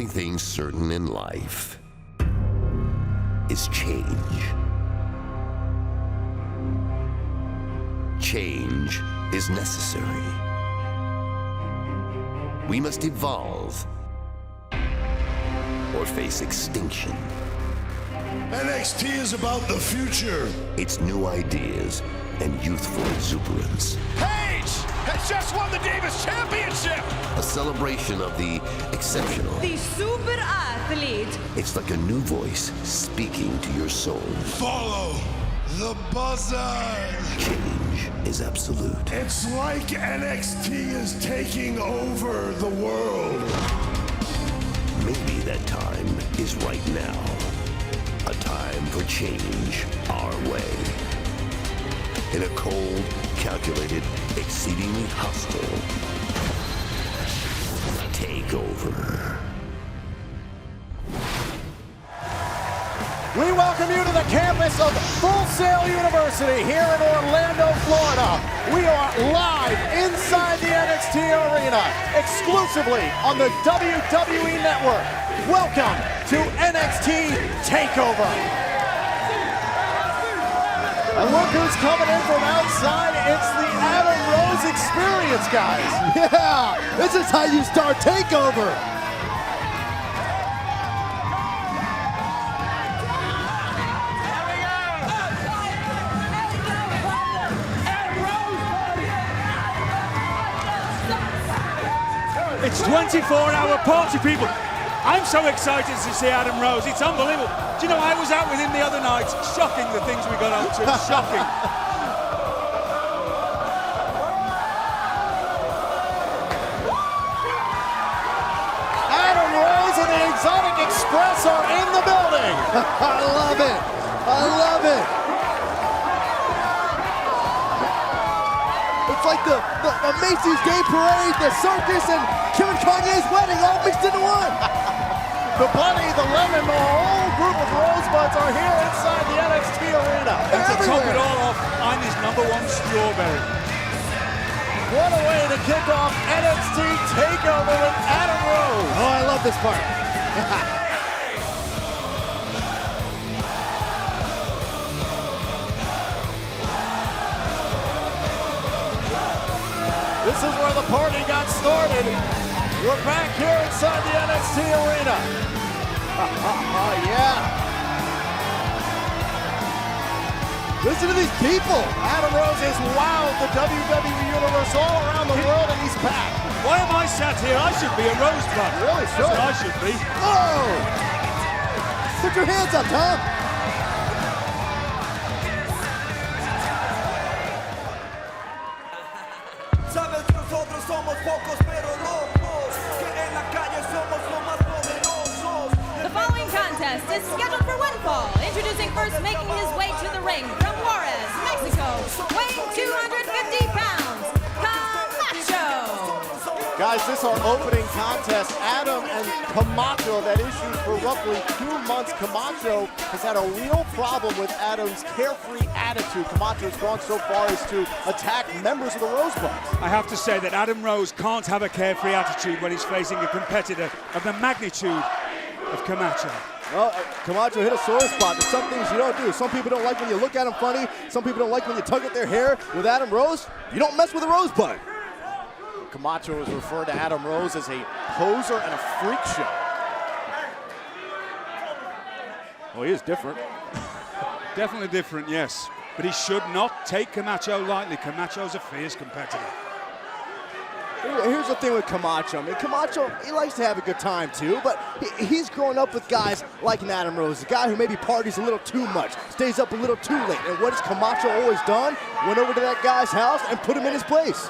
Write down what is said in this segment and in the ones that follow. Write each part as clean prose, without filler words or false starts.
only thing certain in life is change. Change is necessary. We must evolve or face extinction. NXT is about the future. It's new ideas and youthful exuberance. Paige has just won the Divas Championship! A celebration of the exceptional. The super athlete. It's like a new voice speaking to your soul. Follow the buzzer. Change is absolute. It's like NXT is taking over the world. Maybe that time is right now. A time for change our way. In a cold, calculated, exceedingly hostile takeover. We welcome you to the campus of Full Sail University here in Orlando, Florida. We are live inside the NXT Arena, exclusively on the WWE Network. Welcome to NXT TakeOver. And look who's coming in from outside. It's the Adam Rose experience, guys. Yeah, this is how you start TakeOver. It's 24-hour party, people. I'm so excited to see Adam Rose. It's unbelievable. Do you know, I was out with him the other night. Shocking, the things we got up to. Shocking. Adam Rose and the Exotic Express are in the building. I love it. I love it. It's like the Macy's Day Parade, the circus, and Kim and Kanye's wedding all mixed into one. The Bunny, the Lemon, the whole group of Rosebuds are here inside the NXT Arena. And to top it all off, I'm his #1 strawberry. What a way to kick off NXT TakeOver with Adam Rose. Oh, I love this part. This is where the party got started. We're back here inside the NXT Arena. Oh, yeah. Listen to these people. Adam Rose has wowed the WWE Universe all around the world, and he's back. Why am I sat here? I should be a rosebud. Really, That's sure. what I should be. Oh! Put your hands up, Tom. Sabes que nosotros somos pocos pero locos, que en la calle somos los más poderosos. The following contest is scheduled for one fall. Introducing first, making his way to the ring from Juarez, Mexico, weighing 250 pounds, Camacho. Guys, this is our opening contest. Adam and Camacho have had issues for roughly 2 months. Camacho has had a real problem with Adam's carefree attitude. Camacho has gone so far as to attack members of the Rosebuds. I have to say that Adam Rose can't have a carefree attitude when he's facing a competitor of the magnitude of Camacho. Well, Camacho hit a sore spot. There's some things you don't do. Some people don't like when you look at them funny. Some people don't like when you tug at their hair. With Adam Rose, you don't mess with a rosebud. Camacho has referred to Adam Rose as a poser and a freak show. Well, he is different. Definitely different, yes. But he should not take Camacho lightly. Camacho's a fierce competitor. Here's the thing with Camacho. I mean, Camacho, he likes to have a good time too, but he's grown up with guys like an Adam Rose, a guy who maybe parties a little too much, stays up a little too late. And what has Camacho always done? Went over to that guy's house and put him in his place.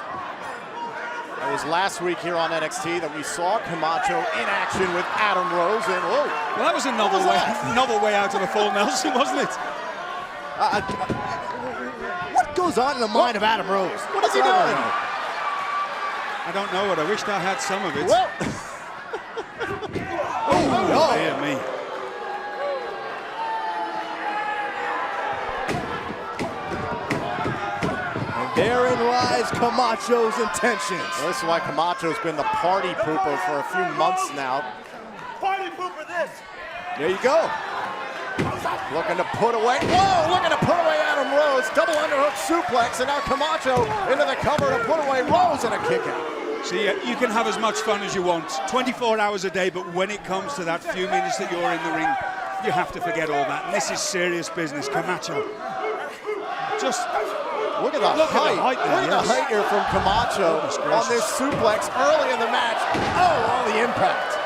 It was last week here on NXT that we saw Camacho in action with Adam Rose, and whoa. Well, that was a novel way out of a full Nelson, wasn't it? What goes on in the mind of Adam Rose? What is he doing? I don't know, but I wished I had some of it. Well, oh, dear me. therein lies Camacho's intentions. Well, this is why Camacho's been the party pooper for a few months now. There you go. Looking to put away. Whoa, looking to put away Adam Rose. Double underhook suplex, and now Camacho into the cover to put away Rose and a kick out. See, you can have as much fun as you want, 24 hours a day, but when it comes to that few minutes that you're in the ring, you have to forget all that. And this is serious business. Camacho. Just look at the height. Look at the height here from Camacho on this suplex early in the match. Oh, on the impact.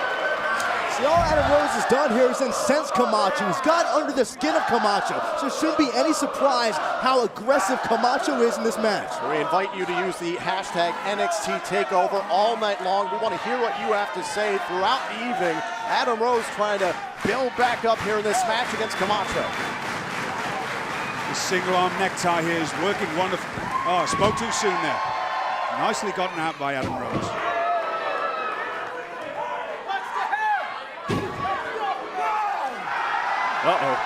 See, all Adam Rose has done here is incense Camacho. He's got under the skin of Camacho. So it shouldn't be any surprise how aggressive Camacho is in this match. We invite you to use the hashtag NXT TakeOver all night long. We want to hear what you have to say throughout the evening. Adam Rose trying to build back up here in this match against Camacho. The single arm necktie here is working wonderful. Oh, I spoke too soon there. Nicely gotten out by Adam Rose. Uh-oh.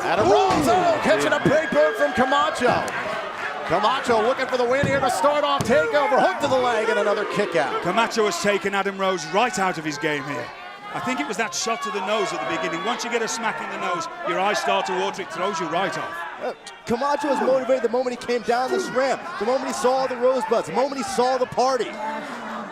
Adam Rose catching a big boot from Camacho. Camacho looking for the win here to start off TakeOver. Hook to the leg and another kick out. Camacho has taken Adam Rose right out of his game here. I think it was that shot to the nose at the beginning. Once you get a smack in the nose, your eyes start to water, it throws you right off. Camacho was motivated the moment he came down this ramp, the moment he saw the rosebuds, the moment he saw the party.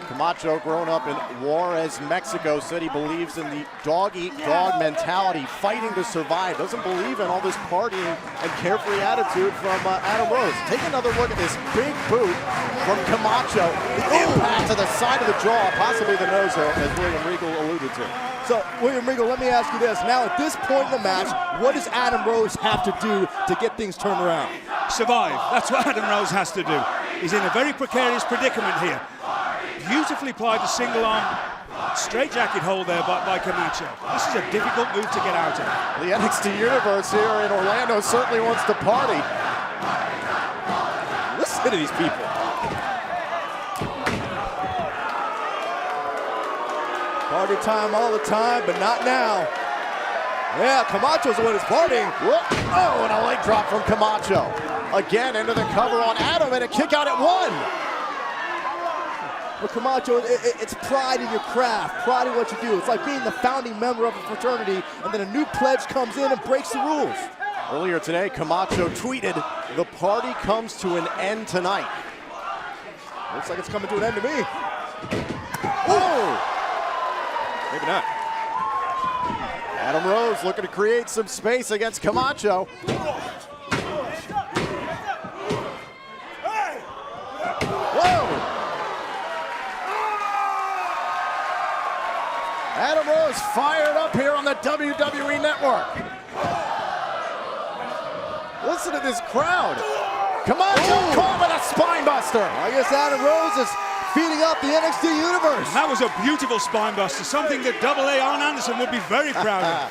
Camacho, grown up in Juarez, Mexico, said he believes in the dog-eat-dog mentality, fighting to survive. Doesn't believe in all this partying and carefree attitude from Adam Rose. Take another look at this big boot from Camacho. The impact to the side of the jaw, possibly the nose, as William Regal alluded to. So, William Regal, let me ask you this. Now, at this point in the match, what does Adam Rose have to do to get things turned around? Survive. That's what Adam Rose has to do. He's in a very precarious predicament here. Beautifully applied the single arm straight jacket hold there by Camacho. This is a difficult move to get out of. The NXT Universe here in Orlando certainly wants to party. Listen to these people. Party time all the time, but not now. Yeah, Camacho's the one who's partying. Oh, and a leg drop from Camacho. Again into the cover on Adam and a kick out at one. But Camacho, it's pride in your craft, pride in what you do. It's like being the founding member of a fraternity, and then a new pledge comes in and breaks the rules. Earlier today, Camacho tweeted, "The party comes to an end tonight." Looks like it's coming to an end to me. Oh! Maybe not. Adam Rose looking to create some space against Camacho. Adam Rose fired up here on the WWE Network. Listen to this crowd. Camacho caught with a spine buster. I guess Adam Rose is feeding up the NXT Universe. And that was a beautiful spine buster, something that Double A Arn Anderson would be very proud of.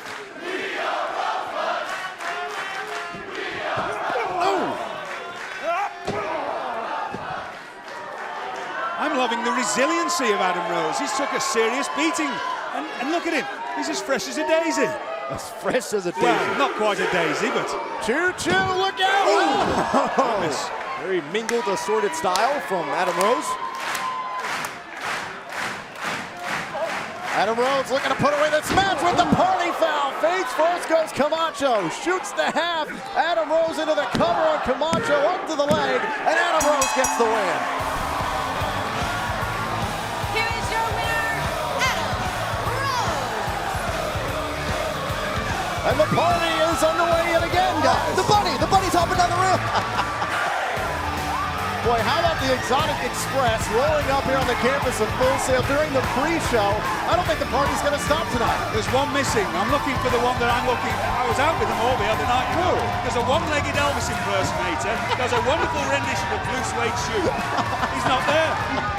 I'm loving the resiliency of Adam Rose. He's took a serious beating. And look at him, he's as fresh as a daisy. As fresh as a daisy. Well, not quite a daisy, but... Choo-choo, look out! Oh. Very mingled, assorted style from Adam Rose. Adam Rose looking to put away this match with the party foul. Fades first goes Camacho, shoots the half. Adam Rose into the cover on Camacho, up to the leg, and Adam Rose gets the win. And the party is underway yet again, guys. The bunny's hopping down the ramp. Boy, how about the Exotic Express rolling up here on the campus of Full Sail during the pre-show? I don't think the party's going to stop tonight. There's one missing. I'm looking for the one that I'm looking. I was out with them all the other night. Who? There's a one-legged Elvis impersonator. Does a wonderful rendition of Blue Suede Shoe. He's not there.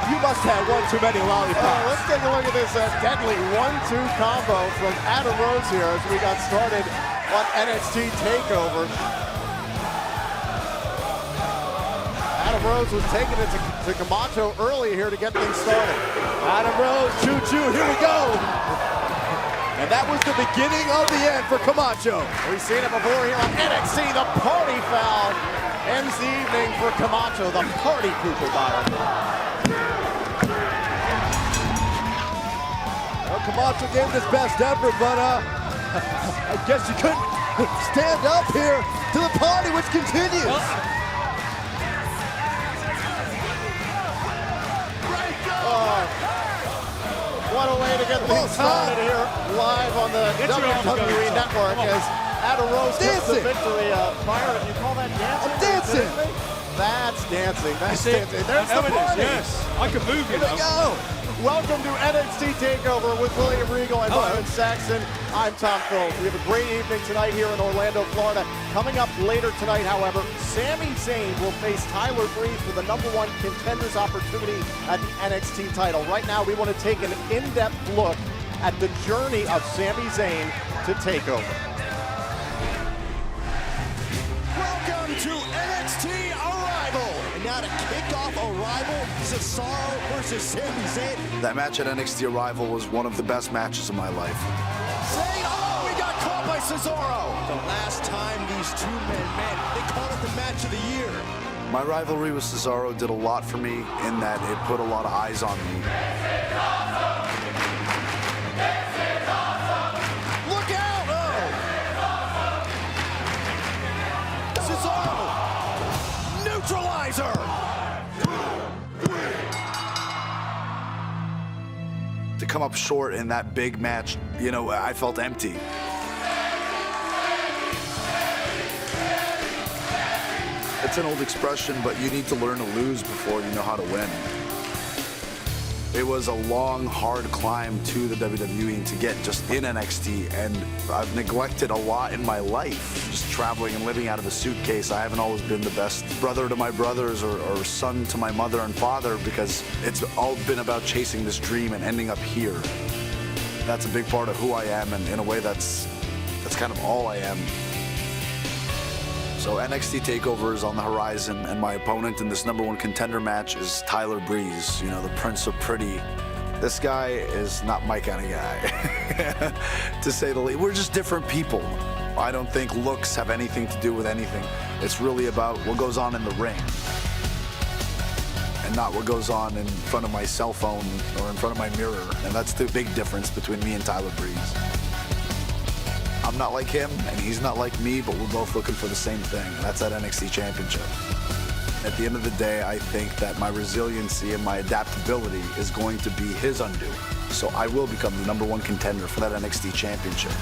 You must have one too many lollipops. Let's take a look at this deadly 1-2 combo from Adam Rose here as we got started on NXT TakeOver. Adam Rose was taking it to Camacho early here to get things started. Adam Rose, choo-choo, here we go. And that was the beginning of the end for Camacho. We've seen it before here on NXT. The party foul ends the evening for Camacho, the party pooper bottom. Camacho gave his best effort, but I guess you couldn't stand up here to the party, which continues. What a way to get things started here live on the WWE Network as Adam Rose gets the victory. Byron, you call that dancing? I'm dancing. That's dancing. That's dancing. There's the party. Yes, I can move, you Here we know. go. Welcome to NXT TakeOver with William Regal and Byron Saxton. I'm Tom Phillips. We have a great evening tonight here in Orlando, Florida. Coming up later tonight, however, Sami Zayn will face Tyler Breeze for the #1 contender's opportunity at the NXT title. Right now, we want to take an in-depth look at the journey of Sami Zayn to TakeOver. Welcome to NXT Arrival. And now to kick off Arrival, Cesaro versus Sami Zayn. That match at NXT Arrival was one of the best matches of my life. Zayn, oh, we got caught by Cesaro. The last time these two men met, they called it the match of the year. My rivalry with Cesaro did a lot for me in that it put a lot of eyes on me. Look out! Oh! Cesaro! Neutralizer! To come up short in that big match, you know, I felt empty. It's an old expression, but you need to learn to lose before you know how to win. It was a long, hard climb to the WWE to get just in NXT, and I've neglected a lot in my life. Just traveling and living out of a suitcase. I haven't always been the best brother to my brothers or son to my mother and father because it's all been about chasing this dream and ending up here. That's a big part of who I am, and in a way that's kind of all I am. So NXT TakeOver is on the horizon, and my opponent in this #1 contender match is Tyler Breeze, you know, the Prince of Pretty. This guy is not my kind of guy, to say the least. We're just different people. I don't think looks have anything to do with anything. It's really about what goes on in the ring, and not what goes on in front of my cell phone or in front of my mirror. And that's the big difference between me and Tyler Breeze. I'm not like him, and he's not like me, but we're both looking for the same thing, and that's that NXT Championship. At the end of the day, I think that my resiliency and my adaptability is going to be his undo. So I will become the #1 contender for that NXT Championship.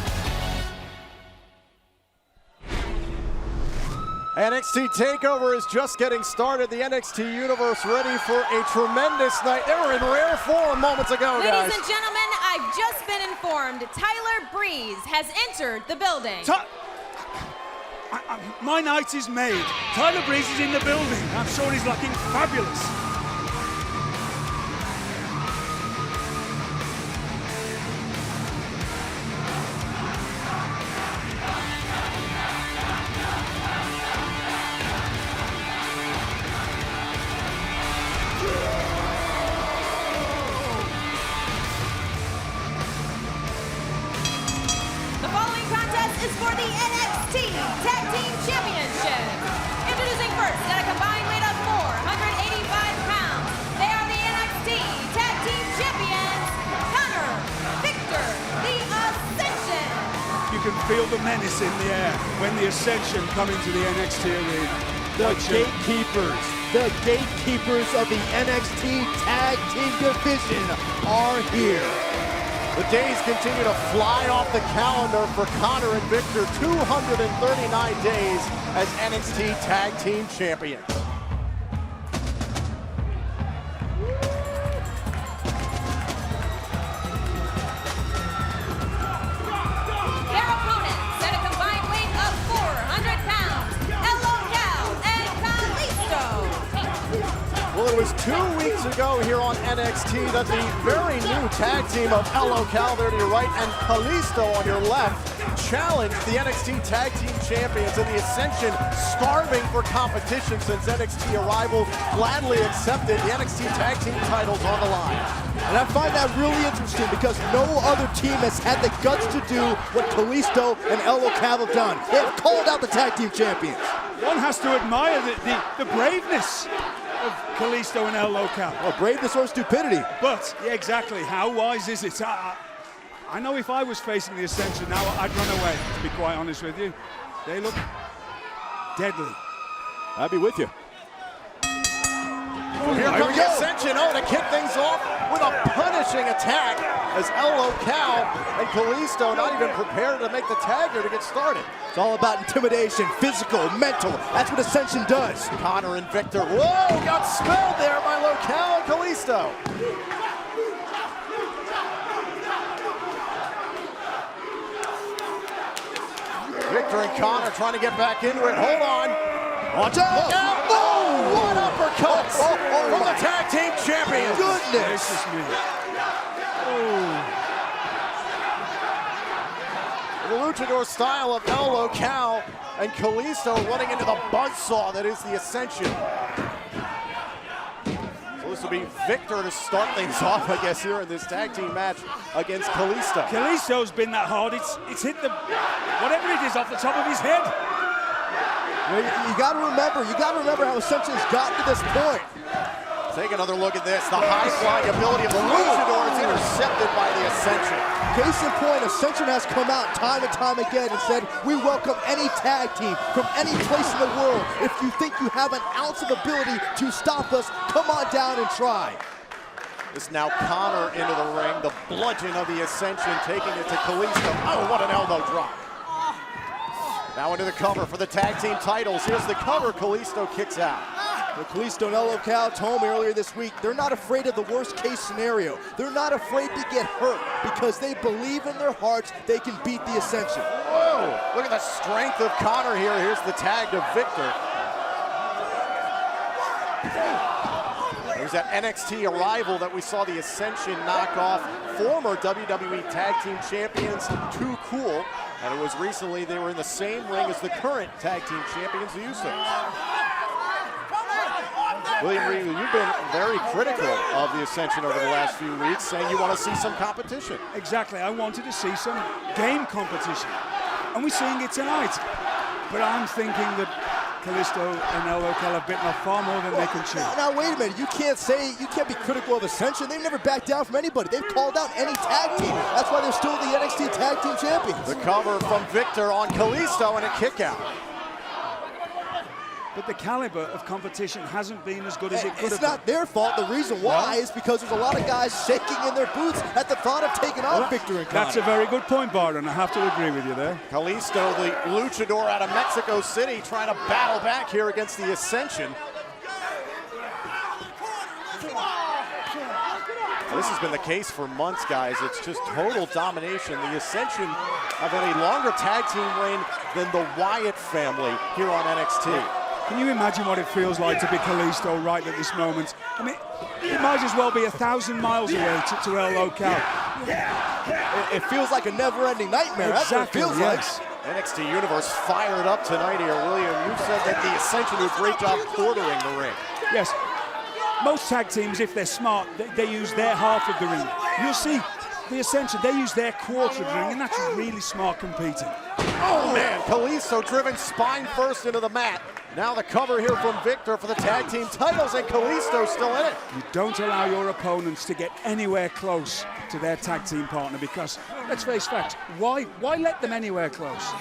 NXT TakeOver is just getting started. The NXT Universe ready for a tremendous night. They were in rare form moments ago, guys. Ladies and gentlemen, I've just been informed Tyler Breeze has entered the building. My night is made. Tyler Breeze is in the building. I'm sure he's looking fabulous. The following contest is for the NXT Tag Team Championship. Introducing first at a combined weight of 485 pounds, they are the NXT Tag Team Champions, Connor, Victor, the Ascension. You can feel the menace in the air when the Ascension come into the NXT arena. The gatekeepers of the NXT Tag Team Division are here. The days continue to fly off the calendar for Connor and Victor. 239 days as NXT Tag Team Champions. Their opponents at a combined weight of 400 pounds, Elo Cal and Kalisto. Well, it was 2 weeks ago here on NXT that the very new tag team of Elo Cal there to your right and Kalisto on your left challenged the NXT Tag Team Champions, and the Ascension, starving for competition since NXT Arrival, gladly accepted the NXT Tag Team titles on the line. And I find that really interesting because no other team has had the guts to do what Kalisto and Elo Cal have done. They have called out the Tag Team Champions. One has to admire the braveness of Kalisto and Elo Cal. Well, braveness or stupidity. But, yeah, exactly, how wise is it? I know if I was facing the Ascension now, I'd run away, to be quite honest with you. They look deadly. I'd be with you. Here comes the Ascension, to kick things off with a punishing attack as El Local and Kalisto not even prepared to make the tag here to get started. It's all about intimidation, physical, mental. That's what Ascension does. Connor and Victor, whoa, got spelled there by Local and Kalisto. Victor and Connor trying to get back into it. Hold on. Watch out! Look out! Oh, what uppercuts from the tag team champions. Goodness. The luchador style of El Local and Kalisto running into the buzzsaw that is the Ascension. So this will be Victor to start things off, I guess, here in this tag team match against Kalisto. Kalisto's been that hard. It's hit the whatever it is off the top of his head. You got to remember how Ascension's gotten to this point. Take another look at this. The high-flying ability of the luchador is intercepted by the Ascension. Case in point, Ascension has come out time and time again and said, we welcome any tag team from any place in the world. If you think you have an ounce of ability to stop us, come on down and try. This now Connor into the ring. The bludgeon of the Ascension taking it to Kalisto. Oh, what an elbow drop. Now into the cover for the tag team titles. Here's the cover. Kalisto kicks out. The Kalisto and El Local told me earlier this week, they're not afraid of the worst case scenario. They're not afraid to get hurt because they believe in their hearts they can beat the Ascension. Whoa, look at the strength of Connor here. Here's the tag to Victor. There's that NXT arrival that we saw the Ascension knock off former WWE Tag Team Champions, Too Cool. And it was recently they were in the same ring as the current Tag Team Champions, the Usos. William Regal, you've been very critical of the Ascension over the last few weeks, saying you want to see some competition. Exactly, I wanted to see some game competition. And we're seeing it tonight. But I'm thinking that Kalisto and El Local have bitten off far more than they can chew. Now wait a minute, you can't be critical of Ascension. They've never backed down from anybody. They've called out any tag team. That's why they're still the NXT Tag Team Champions. The cover from Victor on Kalisto and a kick out. But the caliber of competition hasn't been as good as it could have been. It's not their fault. The reason why is because there's a lot of guys shaking in their boots at the thought of taking on Victor and Connor. That's a very good point, Byron. I have to agree with you there. Kalisto, the luchador out of Mexico City, trying to battle back here against the Ascension. This has been the case for months, guys. It's just total domination. The Ascension have had a longer tag team reign than the Wyatt family here on NXT. Can you imagine what it feels like to be Kalisto right at this moment? I mean, it might as well be 1,000 miles away to El Local. It feels like a never-ending nightmare. That's what it feels like. NXT Universe fired up tonight here, William. You said that the Ascension did a great job quartering the ring. Yes. Most tag teams, if they're smart, they use their half of the ring. You'll see the Ascension, they use their quarter of the ring, and that's really smart competing. Oh, man. Kalisto driven spine first into the mat. Now the cover here from Victor for the tag team titles, and Kalisto still in it. You don't allow your opponents to get anywhere close to their tag team partner because, let's face facts, why let them anywhere close?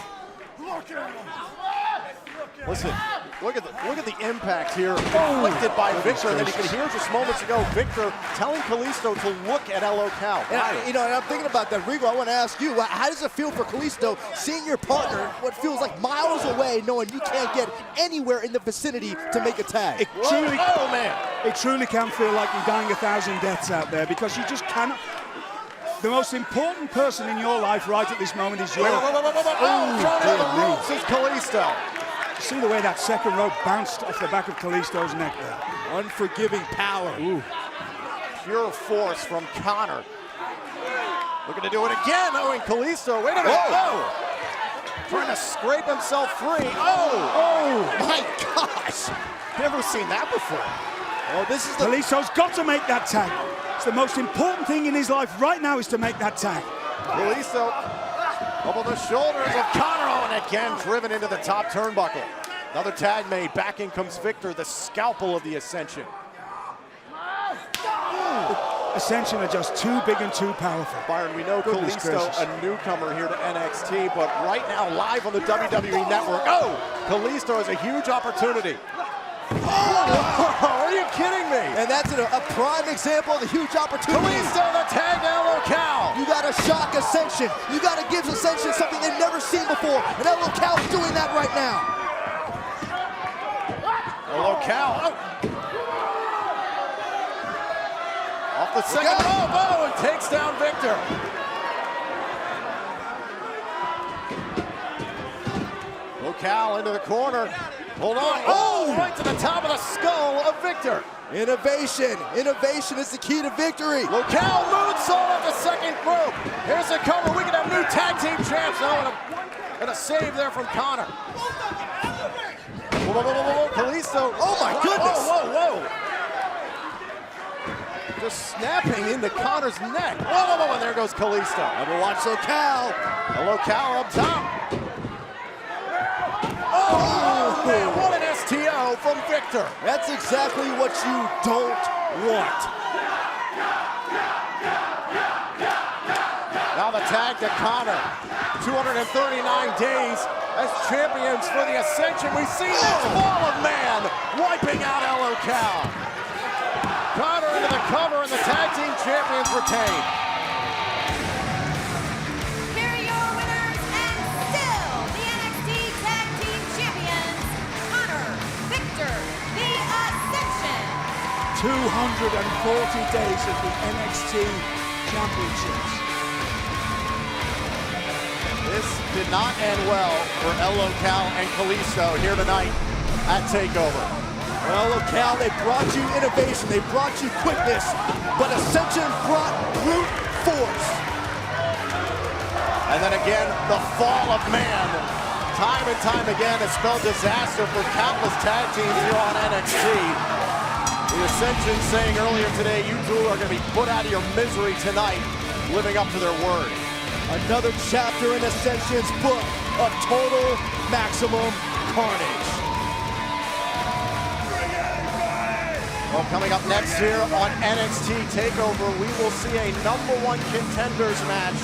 Listen, look at the impact here inflicted by Victor. And then you could hear just moments ago Victor telling Kalisto to look at El Local. And I'm thinking about that, Regal. I want to ask you, how does it feel for Kalisto seeing your partner, what feels like miles away, knowing you can't get anywhere in the vicinity to make a tag? It truly can feel like you're dying 1,000 deaths out there because you just cannot. The most important person in your life right at this moment is your. Oh, this is Kalisto. See the way that second rope bounced off the back of Kalisto's neck there. Unforgiving power. Ooh. Pure force from Connor. Looking to do it again. Oh, and Kalisto, wait a minute. Trying to scrape himself free. Oh, my gosh. Never seen that before. Oh, this is Kalisto's got to make that tag. It's the most important thing in his life right now is to make that tag. Kalisto over the shoulders of Connor, and again driven into the top turnbuckle. Another tag made. Back in comes Victor, the scalpel of the Ascension. Ascension are just too big and too powerful. Byron, we know Goodness Kalisto, gracious. a newcomer here to NXT, but right now live on the WWE Network. Oh, Kalisto has a huge opportunity. Oh, are you kidding me? And that's a prime example of the huge opportunity. Kalisto, the tag to LO Cal. You gotta shock Ascension. You gotta give Ascension something they've never seen before. And LO Cal's doing that right now. LO Cal. Oh. Off the second rope. Oh, and takes down Victor. LO Cal into the corner. Hold on. Oh, right to the top of the skull of Victor. Innovation. Innovation is the key to victory. Locale moonsault off the second rope. Here's the cover. We can have new tag team champs now. And a save there from Connor. Whoa, whoa, whoa, whoa, whoa. Kalisto. Oh my goodness. Whoa, whoa, whoa. Just snapping into Connor's neck. Whoa, whoa, whoa. And there goes Kalisto. And we'll watch Locale. Locale up top. Oh, man, what an STO from Victor. That's exactly what you don't want. Now the tag to Connor. 239 days as champions for the Ascension. We see this Wall of Man wiping out LO Cal. Connor into the cover and the tag team champions retain. Here are your winners and still the NXT Tag Team Champions, Connor, Victor, the Ascension. 240 days of the NXT Championships. This did not end well for LO Cal and Kalisto here tonight at TakeOver. Well, Locale, they brought you innovation, they brought you quickness, but Ascension brought brute force. And then again, the fall of man. Time and time again, it spelled disaster for countless tag teams here on NXT. The Ascension saying earlier today, you two are going to be put out of your misery tonight, living up to their word. Another chapter in Ascension's book of total maximum carnage. Well, coming up next here on NXT TakeOver, we will see a #1 contenders match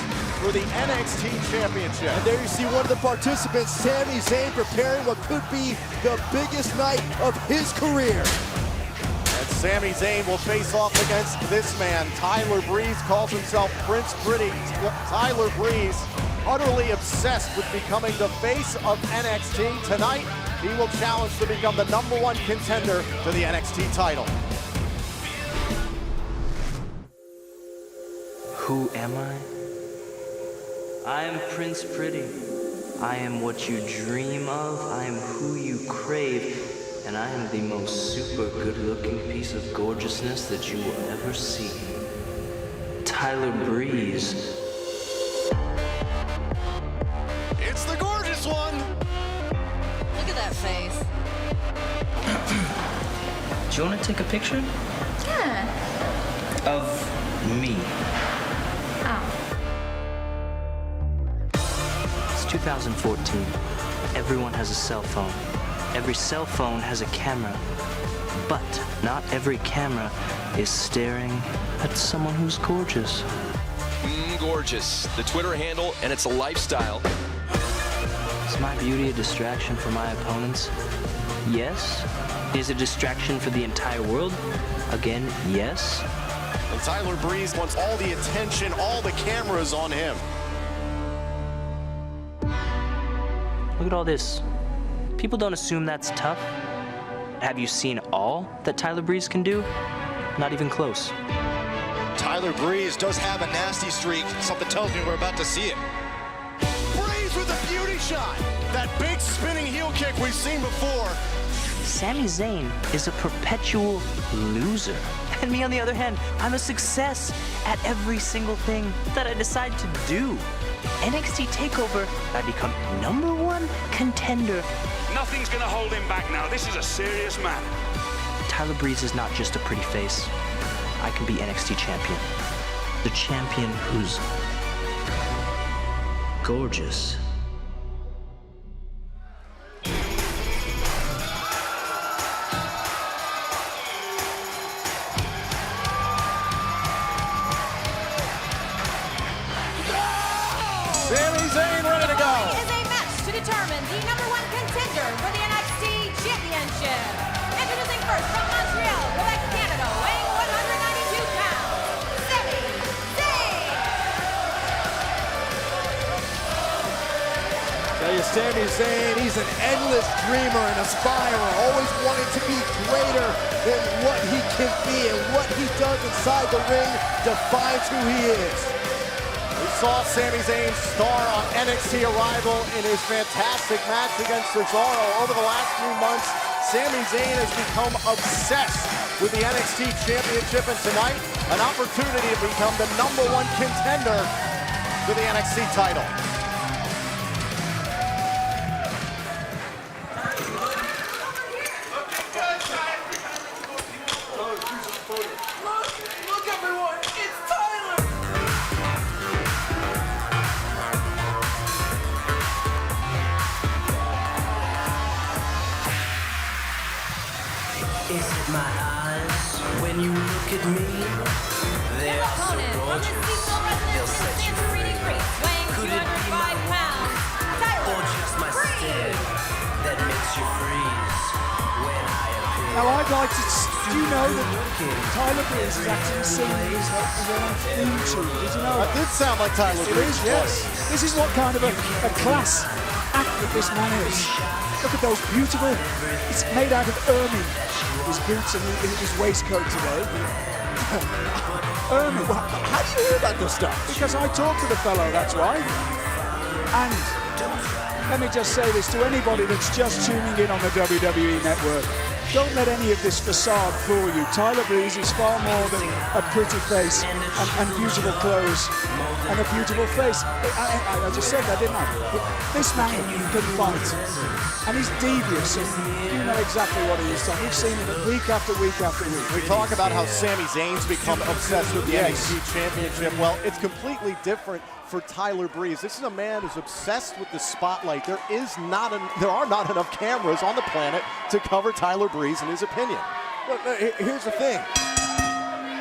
for the NXT Championship. And there you see one of the participants, Sami Zayn, preparing what could be the biggest night of his career. And Sami Zayn will face off against this man. Tyler Breeze calls himself Prince Pretty. Tyler Breeze, utterly obsessed with becoming the face of NXT. Tonight, he will challenge to become the #1 contender to the NXT title. Who am I? I am Prince Pretty. I am what you dream of. I am who you crave. And I am the most super good-looking piece of gorgeousness that you will ever see. Tyler Breeze. It's the gorgeous one. Look at that face. Do you want to take a picture? Yeah. Of me. Oh. It's 2014. Everyone has a cell phone. Every cell phone has a camera. But not every camera is staring at someone who's gorgeous. Gorgeous. The Twitter handle, and it's a lifestyle. Is my beauty a distraction for my opponents? Yes. Is it a distraction for the entire world? Again, yes. And Tyler Breeze wants all the attention, all the cameras on him. Look at all this. People don't assume that's tough. Have you seen all that Tyler Breeze can do? Not even close. Tyler Breeze does have a nasty streak. Something tells me we're about to see it. Breeze with a beauty shot. That big spinning heel kick we've seen before. Sami Zayn is a perpetual loser. And me, on the other hand, I'm a success at every single thing that I decide to do. NXT TakeOver, I become #1 contender. Nothing's going to hold him back now. This is a serious man. Tyler Breeze is not just a pretty face. I can be NXT champion. The champion who's gorgeous. the #1 contender for the NXT Championship. Introducing first from Montreal, Quebec, Canada, weighing 192 pounds, Sami Zayn. Tell you, Sami Zayn, he's an endless dreamer and aspirer, always wanting to be greater than what he can be, and what he does inside the ring defines who he is. We saw Sami Zayn star on NXT Arrival in his fantastic match against Cesaro. Over the last few months, Sami Zayn has become obsessed with the NXT Championship, and tonight, an opportunity to become the #1 contender for the NXT title. Look everyone, it's Tyler! Is it my eyes when you look at me? They are so Opponent from the gorgeous. Sequel They'll resident set you Santorini, free. Greece, weighing Could it be my 205 pounds, or Tyler just my Breeze. stare that makes you freeze when I appear? Now I'd like to, do you know that Tyler Breeze is actually singing his own theme tune? Did you know That did sound like Tyler It Breeze. is, yes. This is what kind of a class act that this man is. Look at those beautiful, it's made out of ermine, his boots and his waistcoat today. Ermine. How do you hear about this stuff? Because I talked to the fellow, that's why. And let me just say this to anybody that's just tuning in on the WWE Network. Don't let any of this facade fool you. Tyler Breeze is far more than a pretty face and beautiful clothes and a beautiful face. I just said that, didn't I? But this man can fight. And he's devious, and you know exactly what he is. We've seen it week after week after week. We talk about how Sami Zayn's become obsessed with the NXT Championship. Well, it's completely different for Tyler Breeze. This is a man who's obsessed with the spotlight. There are not enough cameras on the planet to cover Tyler Breeze, in his opinion. Look, here's the thing.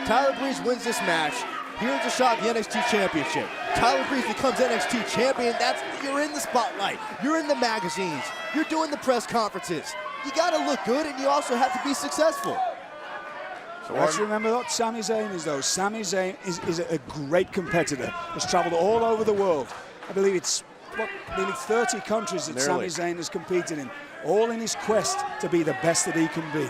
Tyler Breeze wins this match. Here's a shot at the NXT Championship. Tyler Breeze becomes NXT Champion. You're in the spotlight. You're in the magazines. You're doing the press conferences. You got to look good, and you also have to be successful. So let's remember what Sami Zayn is, though. Sami Zayn is a great competitor. Has traveled all over the world. I believe it's nearly 30 countries that Sami Zayn has competed in, all in his quest to be the best that he can be.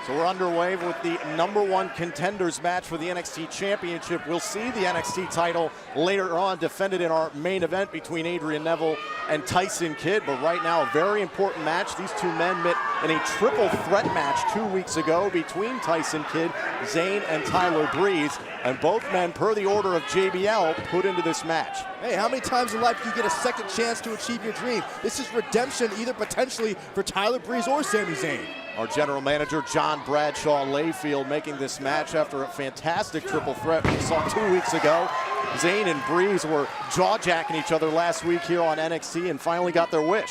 So we're underway with the #1 contenders match for the NXT Championship. We'll see the NXT title later on defended in our main event between Adrian Neville and Tyson Kidd. But right now, a very important match. These two men met in a triple threat match 2 weeks ago between Tyson Kidd, Zayn, and Tyler Breeze. And both men, per the order of JBL, put into this match. Hey, how many times in life do you get a second chance to achieve your dream? This is redemption, either potentially for Tyler Breeze or Sami Zayn. Our general manager, John Bradshaw Layfield, making this match after a fantastic triple threat we saw 2 weeks ago. Zayn and Breeze were jaw-jacking each other last week here on NXT and finally got their wish.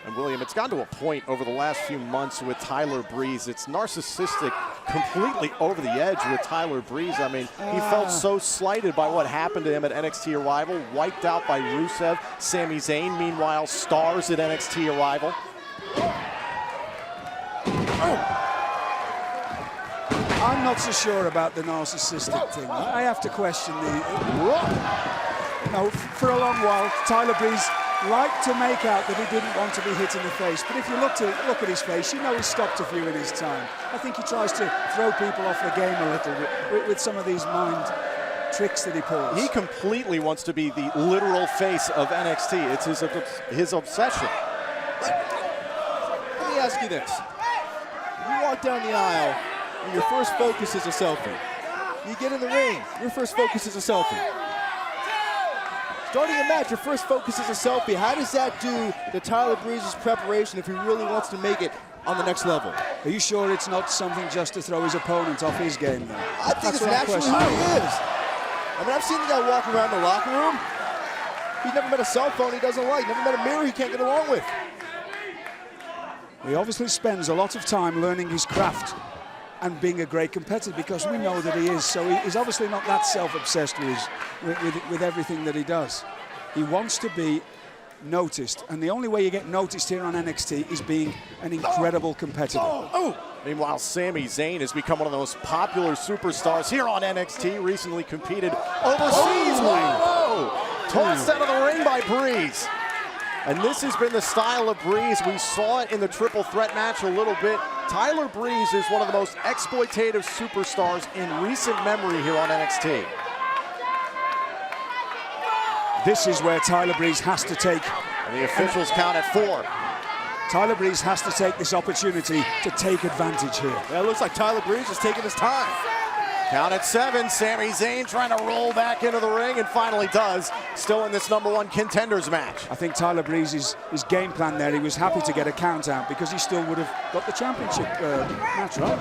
And William, it's gotten to a point over the last few months with Tyler Breeze. It's narcissistic, completely over the edge with Tyler Breeze. I mean, he felt so slighted by what happened to him at NXT Arrival, wiped out by Rusev. Sami Zayn, meanwhile, stars at NXT Arrival. I'm not so sure about the narcissistic thing. I have to question the... No, for a long while, Tyler Breeze liked to make out that he didn't want to be hit in the face. But if you look at his face, you know he stopped a few in his time. I think he tries to throw people off the game a little with some of these mind tricks that he pulls. He completely wants to be the literal face of NXT. It's his obsession. Let me ask you this. You walk down the aisle, and your first focus is a selfie. You get in the ring, your first focus is a selfie. Starting a match, your first focus is a selfie. How does that do to Tyler Breeze's preparation if he really wants to make it on the next level? Are you sure it's not something just to throw his opponent off his game, though? I think it's naturally who he is. I mean, I've seen the guy walk around the locker room. He's never met a cell phone he doesn't like, never met a mirror he can't get along with. He obviously spends a lot of time learning his craft. and being a great competitor, because we know that he is. So he's obviously not that self-obsessed with everything that he does. He wants to be noticed, and the only way you get noticed here on NXT is being an incredible competitor. Meanwhile, Sami Zayn has become one of the most popular superstars here on NXT. Recently competed overseas. Whoa! Tossed out of the ring by Breeze. And this has been the style of Breeze. We saw it in the triple threat match a little bit. Tyler Breeze is one of the most exploitative superstars in recent memory here on NXT. This is where Tyler Breeze has to take. And the officials count at 4. Tyler Breeze has to take this opportunity to take advantage here. Yeah, it looks like Tyler Breeze is taking his time. Count at 7. Sami Zayn trying to roll back into the ring, and finally does. Still in this #1 contenders match. I think Tyler Breeze's his game plan there, he was happy to get a count out because he still would have got the championship match, right?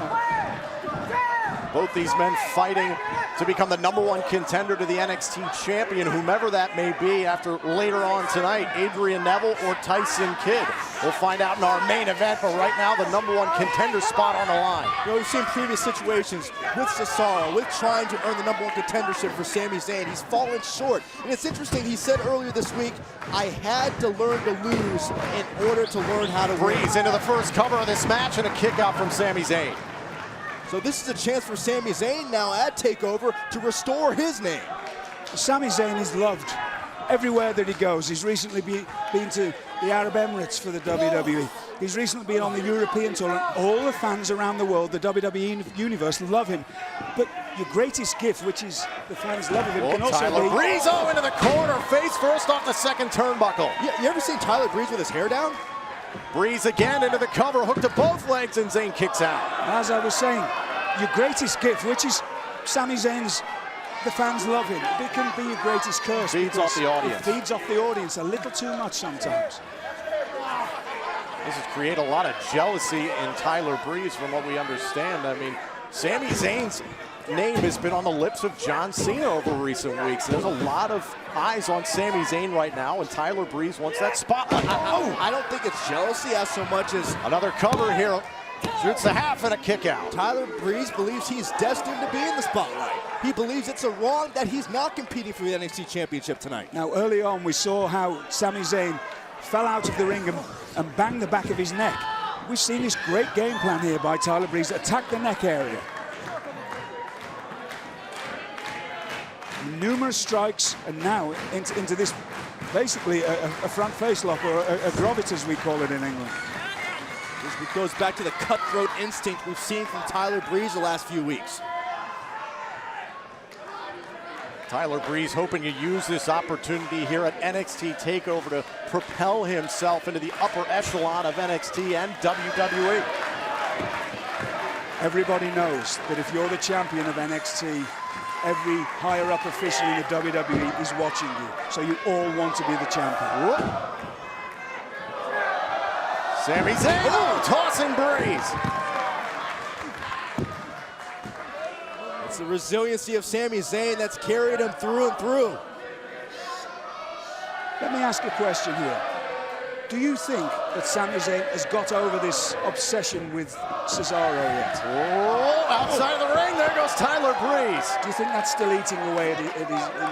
Both these men fighting to become the #1 contender to the NXT champion, whomever that may be, after later on tonight, Adrian Neville or Tyson Kidd. We'll find out in our main event, but right now the #1 contender spot on the line. You know, we've seen previous situations with Cesaro, with trying to earn the #1 contendership for Sami Zayn. He's fallen short. And it's interesting, he said earlier this week, I had to learn to lose in order to learn how to win. Breeze into the first cover of this match and a kick out from Sami Zayn. So this is a chance for Sami Zayn now at TakeOver to restore his name. Sami Zayn is loved everywhere that he goes. He's recently been to the Arab Emirates for the WWE. He's recently been on the European tour, and all the fans around the world, the WWE universe, love him. But your greatest gift, which is the fans love of him, can also Tyler be... Breeze into the corner, face first off the second turnbuckle. You ever seen Tyler Breeze with his hair down? Breeze again into the cover, hooked to both legs, and Zayn kicks out. As I was saying, your greatest gift, which is Sami Zayn's, the fans love him. It can be your greatest curse. Feeds off the audience. It feeds off the audience a little too much sometimes. This has created a lot of jealousy in Tyler Breeze from what we understand. I mean, Sami Zayn's name has been on the lips of John Cena over recent weeks. There's a lot of eyes on Sami Zayn right now, and Tyler Breeze wants that spotlight. I don't think it's jealousy as so much as another cover here. Shoots the half and a kick out. Tyler Breeze believes he's destined to be in the spotlight. He believes it's a wrong that he's not competing for the NXT Championship tonight. Now, early on, we saw how Sami Zayn fell out of the ring and banged the back of his neck. We've seen this great game plan here by Tyler Breeze, attack the neck area. Numerous strikes, and now into this, basically a front face lock, or a grovit as we call it in England. It goes back to the cutthroat instinct we've seen from Tyler Breeze the last few weeks. Tyler Breeze hoping to use this opportunity here at NXT TakeOver to propel himself into the upper echelon of NXT and WWE. Everybody knows that if you're the champion of NXT, every higher-up official in the WWE is watching you. So you all want to be the champion. Whoop. Sami Zayn tossing Breeze. It's the resiliency of Sami Zayn that's carried him through and through. Let me ask a question here. Do you think that Sami Zayn has got over this obsession with Cesaro yet? Oh, outside of the ring, there goes Tyler Breeze. Do you think that's still eating away in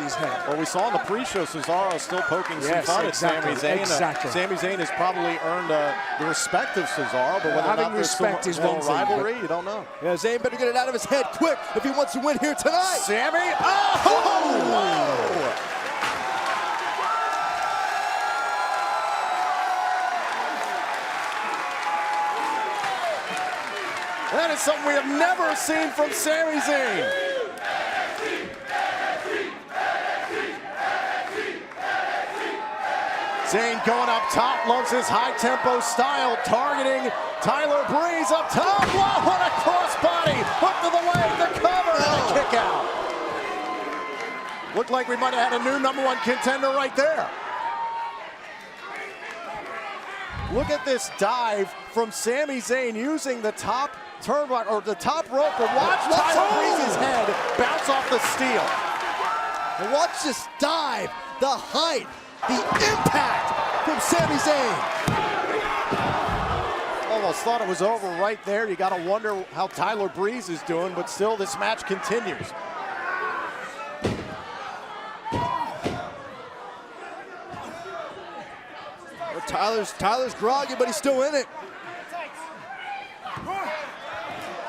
his head? Well, we saw in the pre-show Cesaro still poking some fun at Sami Zayn. Exactly. Sami Zayn has probably earned the respect of Cesaro, but whether having or not respect there's is one thing, rivalry, you don't know. Yeah, Zayn better get it out of his head quick if he wants to win here tonight. Sami, whoa! That is something we have never seen from Sami Zayn. Zayn going up top, loves his high-tempo style, targeting Tyler Breeze up top. Whoa, what a crossbody! Hook to the leg, the cover, and a kick out. Looked like we might have had a new #1 contender right there. Look at this dive from Sami Zayn using the top turnbuckle, or the top rope, but watch Tyler Breeze's head bounce off the steel. And watch this dive, the height, the impact from Sami Zayn. almost thought it was over right there. You got to wonder how Tyler Breeze is doing, but still this match continues. Tyler's groggy, but he's still in it.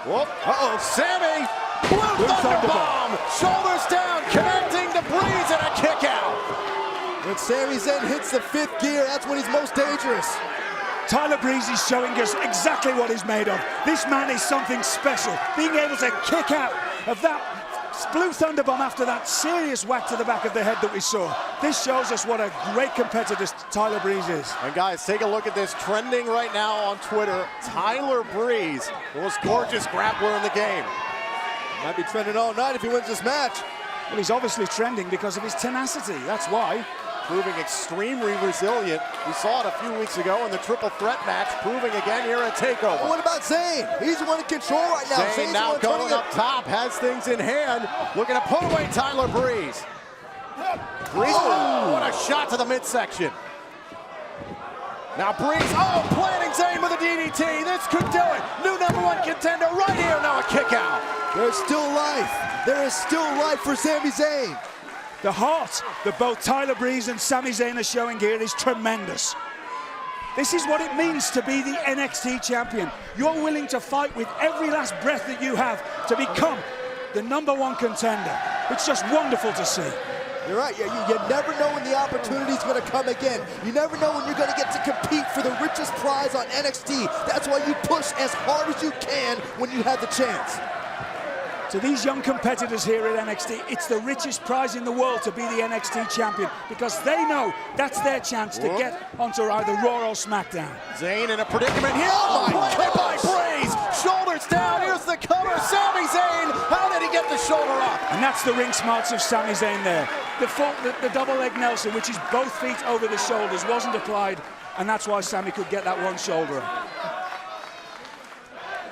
Whoop. Uh-oh, Sammy! Blue Thunder Bomb! Shoulders down, connecting to Breeze and a kick out. When Sami Zayn hits the 5th gear, that's when he's most dangerous. Tyler Breeze is showing us exactly what he's made of. This man is something special. Being able to kick out of that Blue Thunder Bomb after that serious whack to the back of the head that we saw. This shows us what a great competitor Tyler Breeze is. And guys, take a look at this. Trending right now on Twitter, Tyler Breeze, the most gorgeous grappler in the game. Might be trending all night if he wins this match. Well, he's obviously trending because of his tenacity. That's why. Proving extremely resilient. We saw it a few weeks ago in the triple threat match, proving again here at TakeOver. What about Zayn? He's the one in control right now. Zayn now going up top, has things in hand, looking to put away Tyler Breeze. Breeze, what a shot to the midsection. Now Breeze, planting Zayn with a DDT. This could do it. New #1 contender right here. Now a kick out. There's still life. There is still life for Sami Zayn. The heart that both Tyler Breeze and Sami Zayn are showing here is tremendous. This is what it means to be the NXT champion. You're willing to fight with every last breath that you have to become the #1 contender. It's just wonderful to see. You're right. You never know when the opportunity is going to come again. You never know when you're going to get to compete for the richest prize on NXT. That's why you push as hard as you can when you have the chance. To these young competitors here at NXT, it's the richest prize in the world to be the NXT champion because they know that's their chance to get onto either Raw or SmackDown. Zayn in a predicament here. Planted by Breeze. Shoulders down. Here's the cover. Sami Zayn. How did he get the shoulder up? And that's the ring smarts of Sami Zayn there. The double leg Nelson, which is both feet over the shoulders, wasn't applied, and that's why Sami could get that one shoulder up.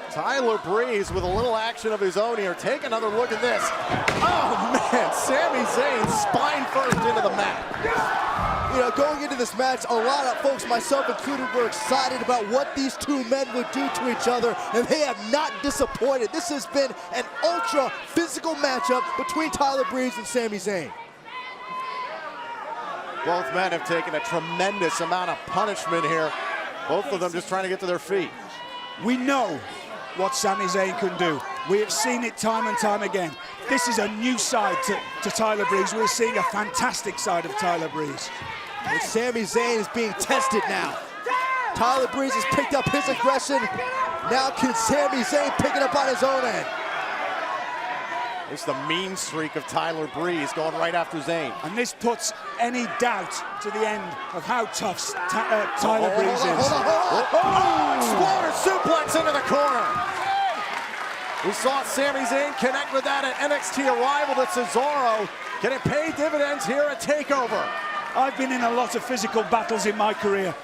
Tyler Breeze with a little action of his own here. Take another look at this. Oh man, Sami Zayn spine first into the mat. You know, going into this match, a lot of folks, myself included, were excited about what these two men would do to each other, and they have not disappointed. This has been an ultra physical matchup between Tyler Breeze and Sami Zayn. Both men have taken a tremendous amount of punishment here. Both of them just trying to get to their feet. We know what Sami Zayn can do. We have seen it time and time again. This is a new side to Tyler Breeze. We're seeing a fantastic side of Tyler Breeze. And Sami Zayn is being tested now. Tyler Breeze has picked up his aggression. Now can Sami Zayn pick it up on his own end? It's the mean streak of Tyler Breeze going right after Zayn. And this puts any doubt to the end of how tough Tyler Breeze is. Exploder suplex into the corner. We saw Sami Zayn connect with that at NXT Arrival to Cesaro. Can it pay dividends here at TakeOver? I've been in a lot of physical battles in my career.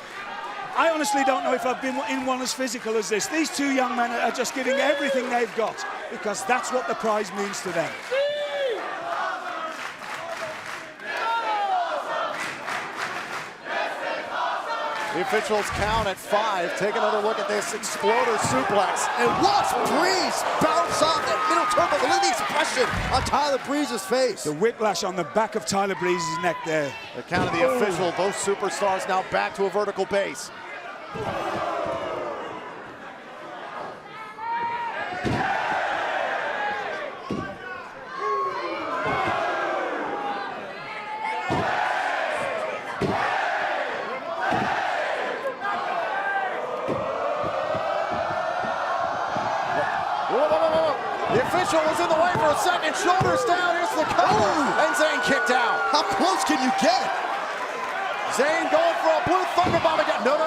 I honestly don't know if I've been in one as physical as this. These two young men are just giving everything they've got because that's what the prize means to them. The officials count at 5. Take another look at this Exploder suplex. And watch Breeze bounce off that middle turbo. Look at the expression on Tyler Breeze's face. The whiplash on the back of Tyler Breeze's neck there. The count of the official. Both superstars now back to a vertical base. The official was in the way for a second. Shoulders down. Here's the cover. And Zayn kicked out. How close can you get? Zayn going for a Blue Thunder Bomb again. No.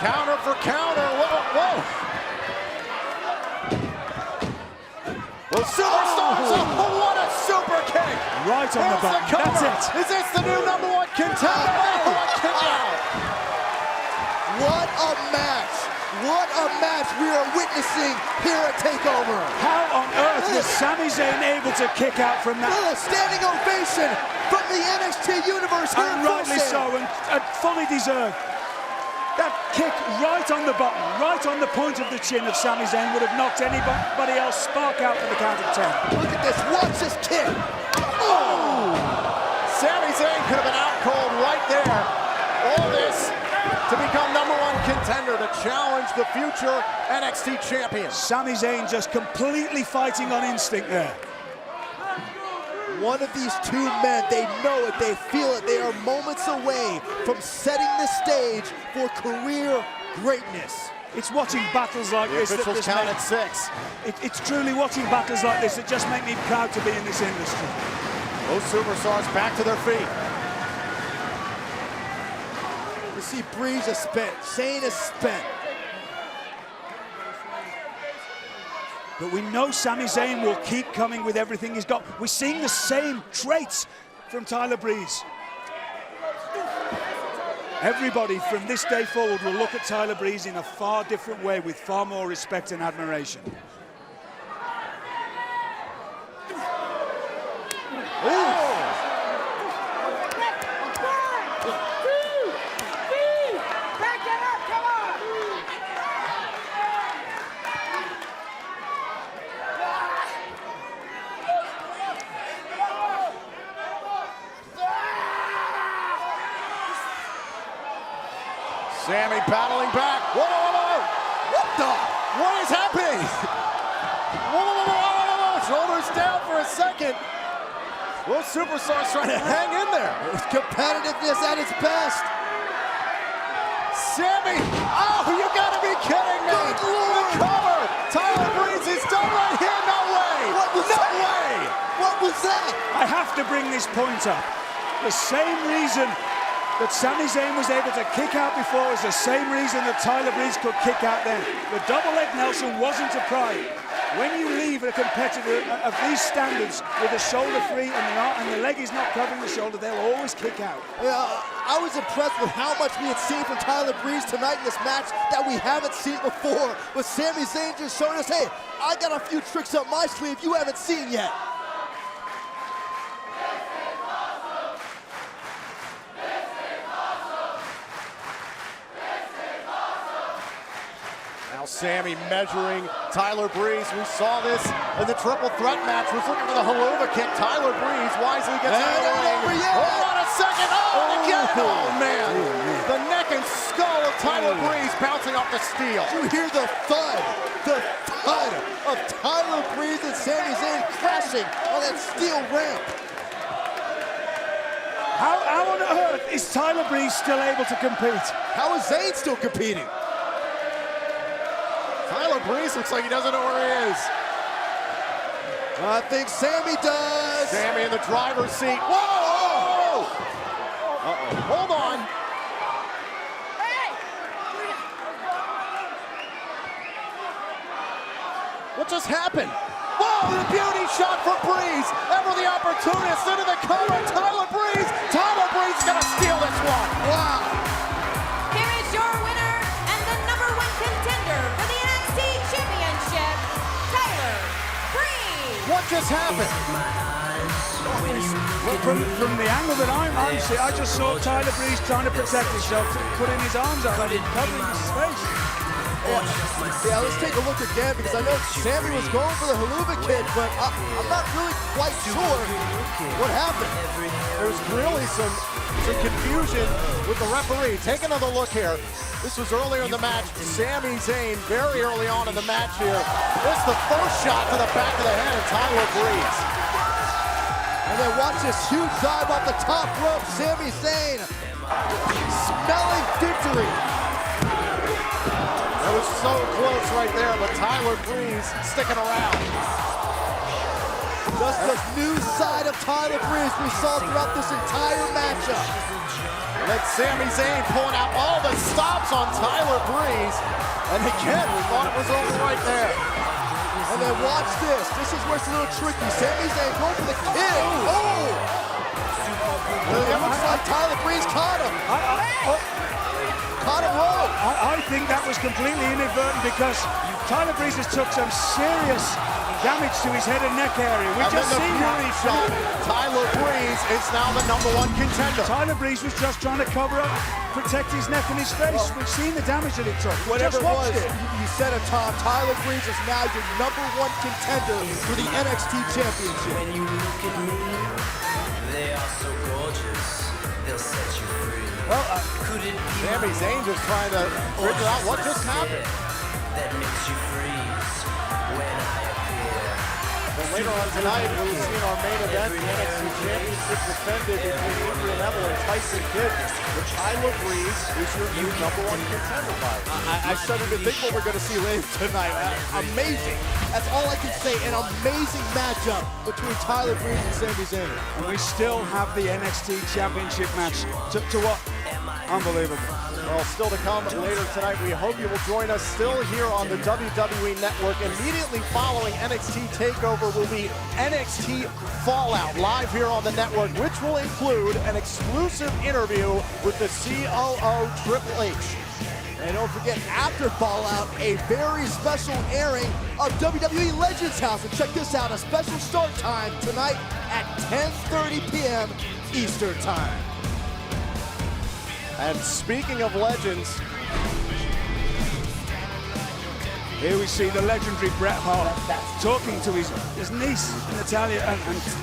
Counter for counter. Whoa. The superstars up. What a super kick. Right on the button. That's it. Is this the new #1 contender? Kick out. What a match. What a match we are witnessing here at TakeOver. How on earth was Sami Zayn able to kick out from that? A standing ovation from the NXT Universe here and rightly so, and fully deserved. kick right on the button, right on the point of the chin of Sami Zayn would have knocked anybody else spark out for the count of 10. Look at this, watch this kick. Oh! Sami Zayn could have been out cold right there. All this to become #1 contender to challenge the future NXT champion. Sami Zayn just completely fighting on instinct there. One of these two men, they know it, they feel it. They are moments away from setting the stage for career greatness. It's watching battles like this. The officials count at 6. It's truly watching battles like this that just make me proud to be in this industry. Both superstars back to their feet. You see Breeze is spent, Zayn is spent. But we know Sami Zayn will keep coming with everything he's got. We're seeing the same traits from Tyler Breeze. Everybody from this day forward will look at Tyler Breeze in a far different way with far more respect and admiration. Sami battling back. Whoa, whoa, whoa, whoa. What the? What is happening? Whoa, whoa, whoa, whoa, whoa. Shoulders down for a second. Both superstars trying to hang in there. It's competitiveness at its best. Sami, oh, you gotta be kidding me. Good Lord. The cover. Tyler Breeze is done right here. No way. What was no that? way. What was that? I have to bring this point up. The same reason that Sami Zayn was able to kick out before is the same reason that Tyler Breeze could kick out then. The double leg Nelson wasn't a pride. When you leave a competitor of these standards with the shoulder free and the leg is not covering the shoulder, they'll always kick out. I was impressed with how much we had seen from Tyler Breeze tonight in this match that we haven't seen before. But Sami Zayn just showing us, hey, I got a few tricks up my sleeve you haven't seen yet. Now Sami measuring Tyler Breeze. We saw this in the triple threat match. Was looking for the Helluva kick. Tyler Breeze wisely gets out of the ring. Hold on a second. Oh, again. Oh, man. The neck and skull of Tyler Breeze bouncing off the steel. You hear the thud of Tyler Breeze and Sami Zayn crashing on that steel ramp. How on earth is Tyler Breeze still able to compete? How is Zayn still competing? Tyler Breeze looks like he doesn't know where he is. I think Sami does. Sami in the driver's seat. Whoa! Uh-oh. Hold on. What just happened? Whoa, the beauty shot for Breeze. Ever the opportunist into the cover. Tyler Breeze. Tyler Breeze is going to steal this one. Wow. Here is your winner and the #1 contender for the NXT Championship, Tyler Breeze. What just happened? Well, from the angle that I'm seeing, I just saw Tyler Breeze trying to protect himself, putting his arms out and covering his face. Yeah, let's take a look again because I know Sami was going for the Helluva kick, but I'm not really quite sure what happened. There's really some confusion with the referee. Take another look here. This was earlier in the match. Sami Zayn very early on in the match here. This is the first shot to the back of the head of Tyler Breeze. And then watch this huge dive off the top rope. Sami Zayn smelling victory. That was so close right there, but Tyler Breeze sticking around. Just the new side of Tyler Breeze we saw throughout this entire matchup. Let Sami Zayn pulling out all the stops on Tyler Breeze. And again, we thought it was over right there. And then watch this. This is where it's a little tricky. Sami Zayn going for the kick. Oh! It looks like Tyler Breeze caught him. Caught him low. I think that was completely inadvertent because Tyler Breeze has took some serious damage to his head and neck area. We And just then the seen Fury that. shot. Tyler Breeze is now the #1 contender. Tyler Breeze was just trying to cover up, protect his neck and his face. We've seen the damage that it took. Whatever Just it watched was, you said it, Tom. Tyler Breeze is now your #1 contender for the NXT Championship. When you look at me, they are so gorgeous, they'll set you free. Well, Could it be Sami Zayn just trying to figure out what just happened. that makes you freeze when I appear? And later on tonight, we'll see in our main event the NXT Championship defended between Adrian Neville and Tyson Kidd. But Tyler Breeze is your new #1 contender, Byron. I shudder to think what we're going to see later tonight. Amazing. That's all I can say. An amazing matchup between Tyler Breeze and Sami Zayn. And we still have the NXT Championship match to what? Unbelievable. Well, still to come later tonight. We hope you will join us still here on the WWE Network. Immediately following NXT TakeOver will be NXT Fallout live here on the network, which will include an exclusive interview with the COO Triple H. And don't forget, after Fallout, a very special airing of WWE Legends House. And check this out, a special start time tonight at 10:30 p.m. Eastern Time. And speaking of legends, here we see the legendary Bret Hart talking to his niece, Natalia,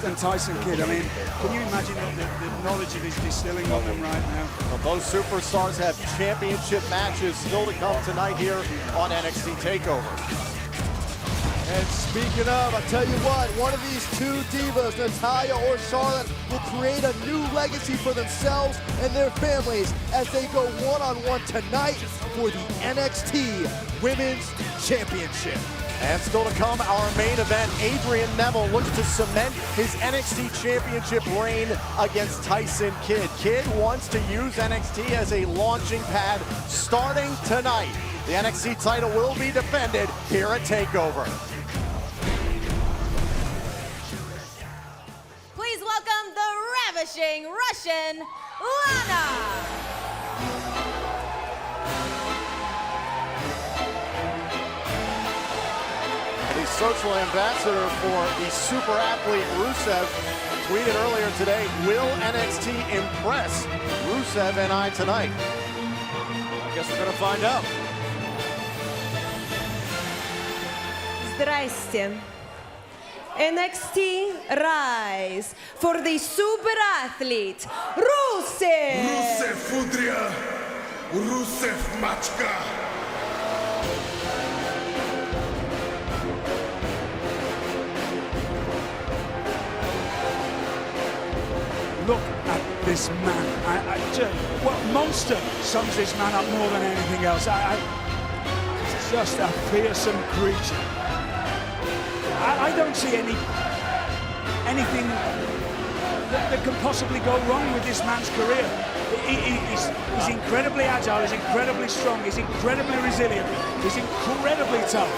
and Tyson Kidd. I mean, can you imagine the knowledge that he's distilling on them right now? well, both superstars have championship matches still to come tonight here on NXT TakeOver. And speaking of, I tell you what, one of these two divas, Natalya or Charlotte, will create a new legacy for themselves and their families as they go one-on-one tonight for the NXT Women's Championship. And still to come, our main event, Adrian Neville looks to cement his NXT Championship reign against Tyson Kidd. Kidd wants to use NXT as a launching pad starting tonight. The NXT title will be defended here at TakeOver. Please welcome the ravishing Russian Lana. The social ambassador for the super athlete Rusev tweeted earlier today, will NXT impress Rusev and I tonight? I guess we're going to find out. Здрасте. NXT Rise for the super athlete Rusev. Rusev Fudria, Rusev Machka. Look at this man. What monster sums this man up more than anything else. It's just a fearsome creature. I don't see anything that can possibly go wrong with this man's career. He's incredibly agile, he's incredibly strong, he's incredibly resilient, he's incredibly tough.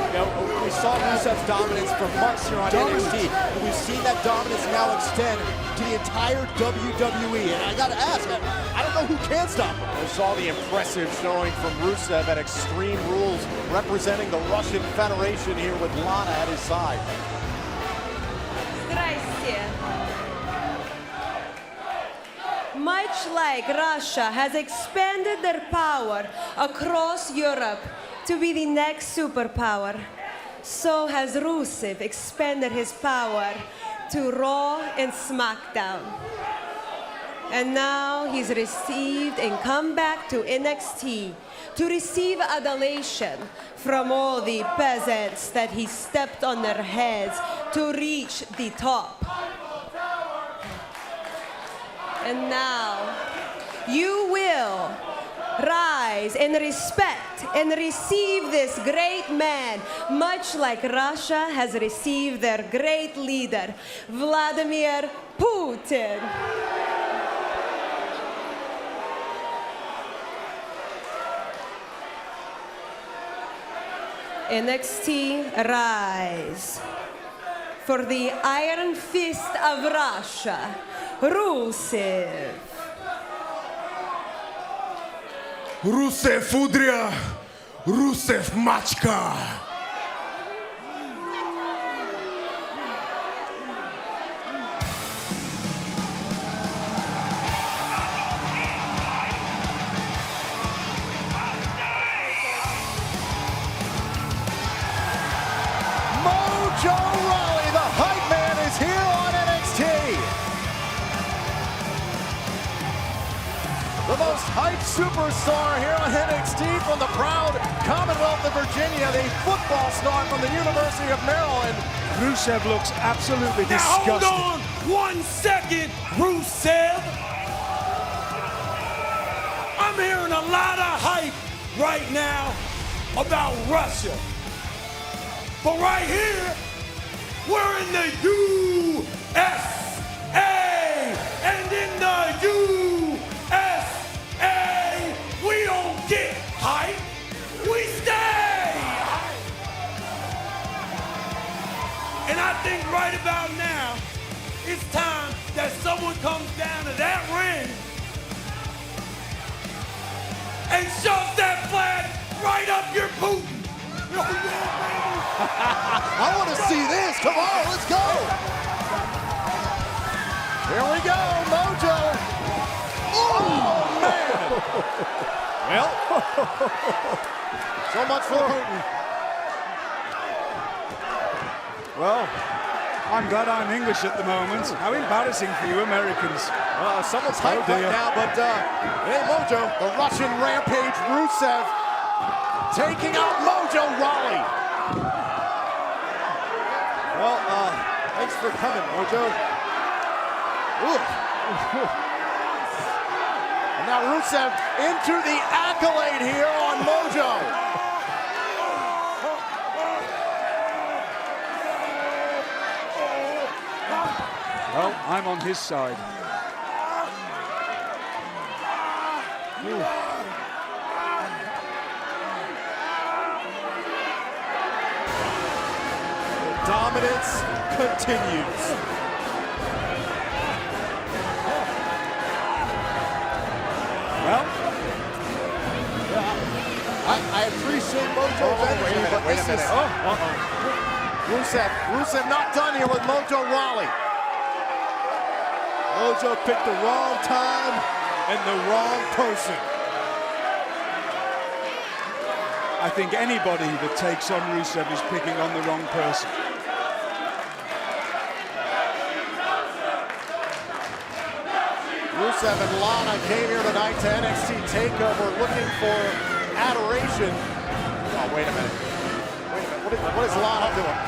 You know, we saw Rusev's dominance for months here on NXT, and we've seen that dominance now extend to the entire WWE. And I gotta ask, I don't know who can stop him. We saw the impressive showing from Rusev at Extreme Rules, representing the Russian Federation here with Lana at his side. Здрасте. Much like Russia has expanded their power across Europe to be the next superpower, so has Rusev expanded his power to Raw and SmackDown. And now he's received and come back to NXT to receive adulation from all the peasants that he stepped on their heads to reach the top. And now you will rise in respect and receive this great man, much like Russia has received their great leader, Vladimir Putin. NXT Rise for the Iron Fist of Russia, Rusev. Rusev Fudria, Rusev Machka. The most hyped superstar here on NXT from the proud Commonwealth of Virginia, the football star from the University of Maryland. Rusev looks absolutely Now disgusted. hold on 1 second, Rusev. I'm hearing a lot of hype right now about Russia. But right here, we're in the USA. And in the USA, we don't get hype, we stay hype. And I think right about now, it's time that someone comes down to that ring and shoves that flag right up your Putin. I want to see this. Come on, let's go. Here we go, Mojo. Oh, man. Well, so much for Putin. Well, I'm glad I'm English at the moment. How embarrassing for you Americans. Someone's hyped right now, but hey, Mojo, the Russian Rampage Rusev taking out Mojo Rawley. Well, thanks for coming, Mojo. Ooh. And now Rusev into the accolade here on Mojo. Well, I'm on his side. Dominance continues. Well, I appreciate Mojo's energy, but wait a this minute. is... Rusev not done here with Mojo Rawley. Mojo picked the wrong time and the wrong person. I think anybody that takes on Rusev is picking on the wrong person. Rusev and Lana came here tonight to NXT TakeOver looking for adoration. Oh, wait a minute. What is Lana doing?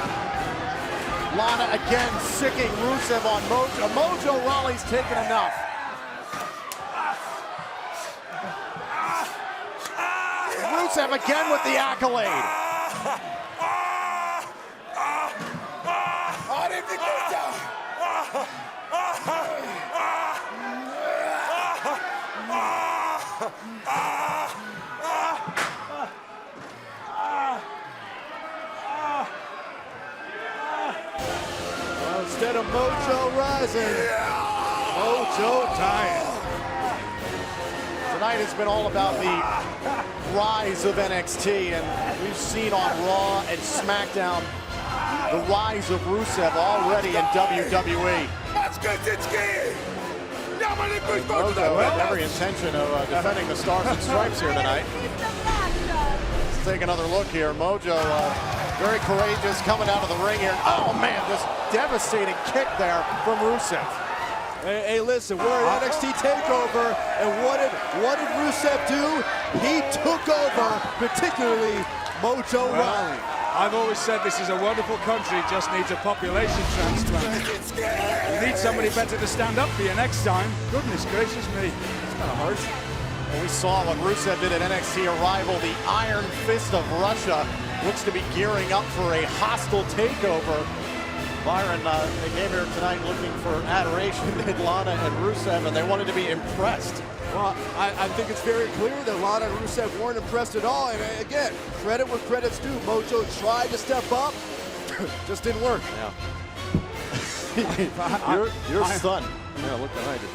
Lana again sicking Rusev on Mojo. Mojo Rawley's taken enough. Rusev again with the accolade. Instead of Mojo rising, Mojo dying. Tonight has been all about the rise of NXT, and we've seen on Raw and SmackDown the rise of Rusev already in WWE. Mojo had every intention of defending the Stars and Stripes here tonight. Let's take another look here. Mojo, very courageous, coming out of the ring here. Oh man, this devastating kick there from Rusev. Hey, listen, we're at NXT TakeOver, and what did Rusev do? He took over, particularly Mojo Rawley. I've always said this is a wonderful country, just needs a population transplant. You need somebody better to stand up for you next time. Goodness gracious me. It's kind of harsh. Well, we saw what Rusev did at NXT Arrival. The Iron Fist of Russia looks to be gearing up for a hostile takeover. Byron, they came here tonight looking for adoration in Lana and Rusev, and they wanted to be impressed. Well, I think it's very clear that Lana and Rusev weren't impressed at all. And again, credit where credit's due. Mojo tried to step up, just didn't work. Yeah. Your son. Yeah, look behind you.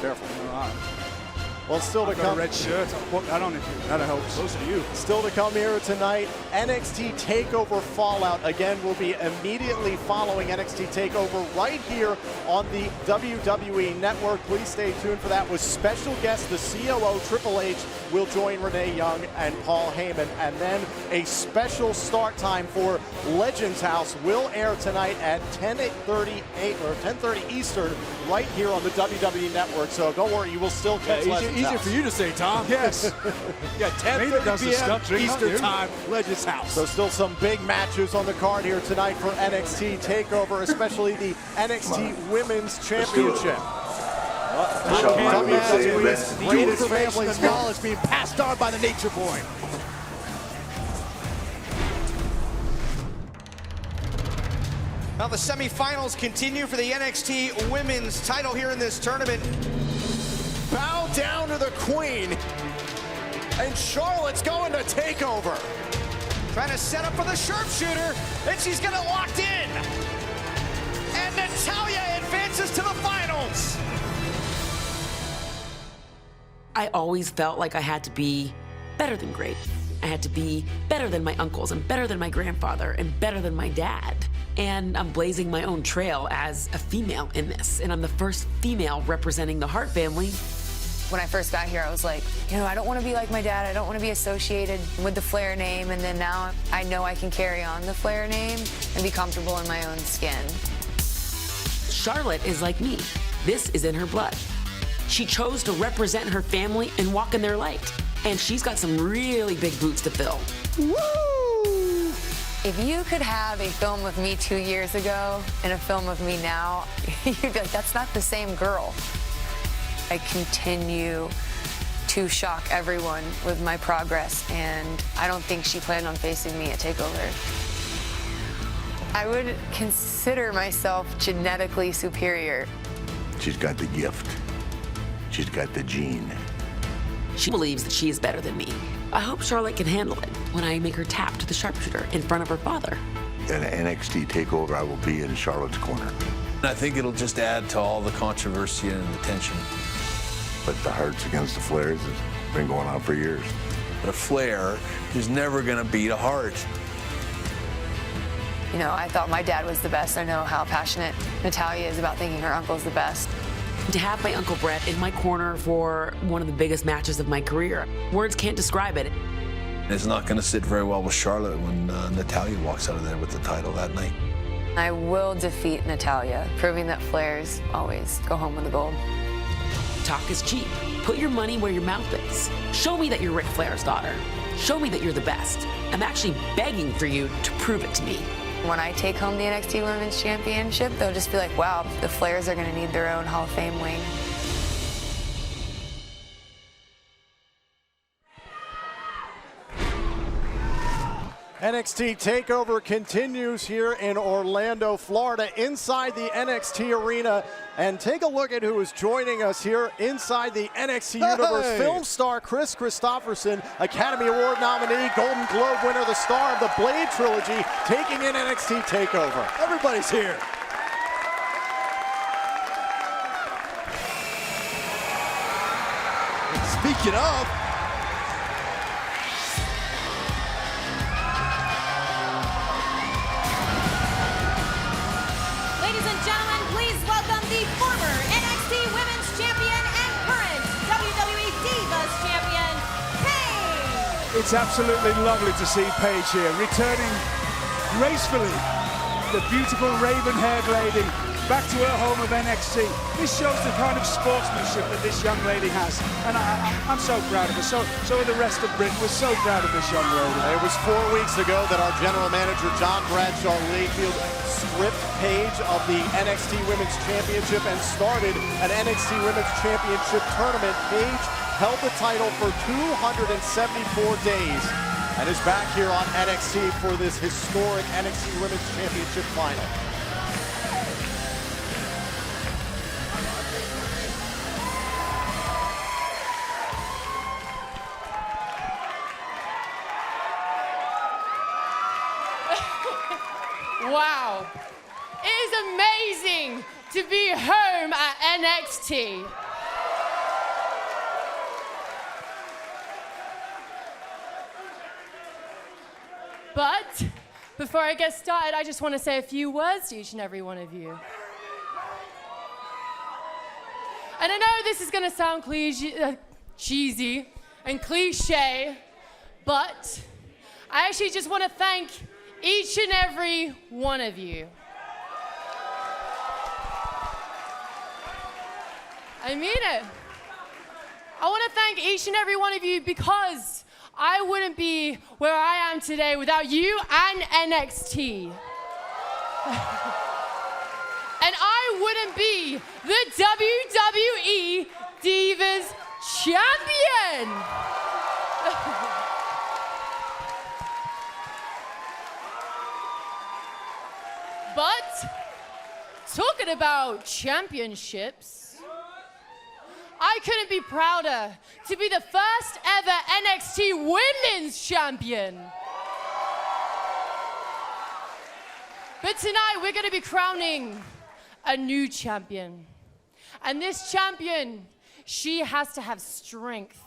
Careful. Well, still to I've got come. a red shirt. I'll put that on if that helps. Closer to you. Still to come here tonight. NXT TakeOver Fallout again will be immediately following NXT TakeOver right here on the WWE Network. Please stay tuned for that with special guests. The COO Triple H will join Renee Young and Paul Heyman, and then a special start time for Legends House will air tonight at 10:30 Eastern. right here on the WWE Network. So don't worry, you will still catch Legends Easier House. for you to say, Tom. Yes. Yeah, 10:30 p.m. Eastern Time, Legends House. So still some big matches on the card here tonight for NXT TakeOver, especially the NXT Women's Championship. WWE's greatest family of knowledge being passed on by the Nature Boy. Now the semifinals continue for the NXT Women's title here in this tournament. Bow down to the Queen. And Charlotte's going to TakeOver. Trying to set up for the sharpshooter, and she's got it locked in. And Natalya advances to the finals. I always felt like I had to be better than great. I had to be better than my uncles and better than my grandfather and better than my dad. And I'm blazing my own trail as a female in this. And I'm the first female representing the Hart family. When I first got here, I was like, you know, I don't want to be like my dad. I don't want to be associated with the Flair name. And then now I know I can carry on the Flair name and be comfortable in my own skin. Charlotte is like me. This is in her blood. She chose to represent her family and walk in their light. And she's got some really big boots to fill. Woo! If you could have a film of me 2 years ago and a film of me now, you'd be like, that's not the same girl. I continue to shock everyone with my progress, and I don't think she planned on facing me at TakeOver. I would consider myself genetically superior. She's got the gift. She's got the gene. She believes that she is better than me. I hope Charlotte can handle it when I make her tap to the sharpshooter in front of her father. In NXT TakeOver, I will be in Charlotte's corner. I think it'll just add to all the controversy and the tension. But the Hearts against the Flairs has been going on for years. But a Flair is never going to beat a Hart. You know, I thought my dad was the best. I know how passionate Natalya is about thinking her uncle's the best. To have my Uncle Brett in my corner for one of the biggest matches of my career, words can't describe it. It's not going to sit very well with Charlotte when Natalya walks out of there with the title that night. I will defeat Natalya, proving that Flairs always go home with the gold. Talk is cheap. Put your money where your mouth is. Show me that you're Ric Flair's daughter. Show me that you're the best. I'm actually begging for you to prove it to me. When I take home the NXT Women's Championship, they'll just be like, wow, the Flairs are going to need their own Hall of Fame wing. NXT TakeOver continues here in Orlando, Florida, inside the NXT arena. And take a look at who is joining us here inside the NXT Universe. Film star Chris Christopherson, Academy Award nominee, Golden Globe winner, the star of the Blade trilogy, taking in NXT TakeOver. Everybody's here. Speaking of, the former NXT Women's Champion and current WWE Divas Champion, Paige. It's absolutely lovely to see Paige here, returning gracefully, the beautiful raven-haired lady, back to her home of NXT. This shows the kind of sportsmanship that this young lady has, and I'm so proud of her. So are the rest of Britain. We're so proud of this young lady. It was 4 weeks ago that our general manager, John Bradshaw Layfield, stripped Paige of the NXT Women's Championship and started an NXT Women's Championship tournament. Paige held the title for 274 days and is back here on NXT for this historic NXT Women's Championship final. Wow. It is amazing to be home at NXT. But before I get started, I just want to say a few words to each and every one of you. And I know this is going to sound cheesy and cliche, but I actually just want to thank each and every one of you. I mean it. I want to thank each and every one of you because I wouldn't be where I am today without you and NXT. And I wouldn't be the WWE Divas Champion. But talking about championships, I couldn't be prouder to be the first ever NXT Women's Champion. But tonight we're going to be crowning a new champion. And this champion, she has to have strength.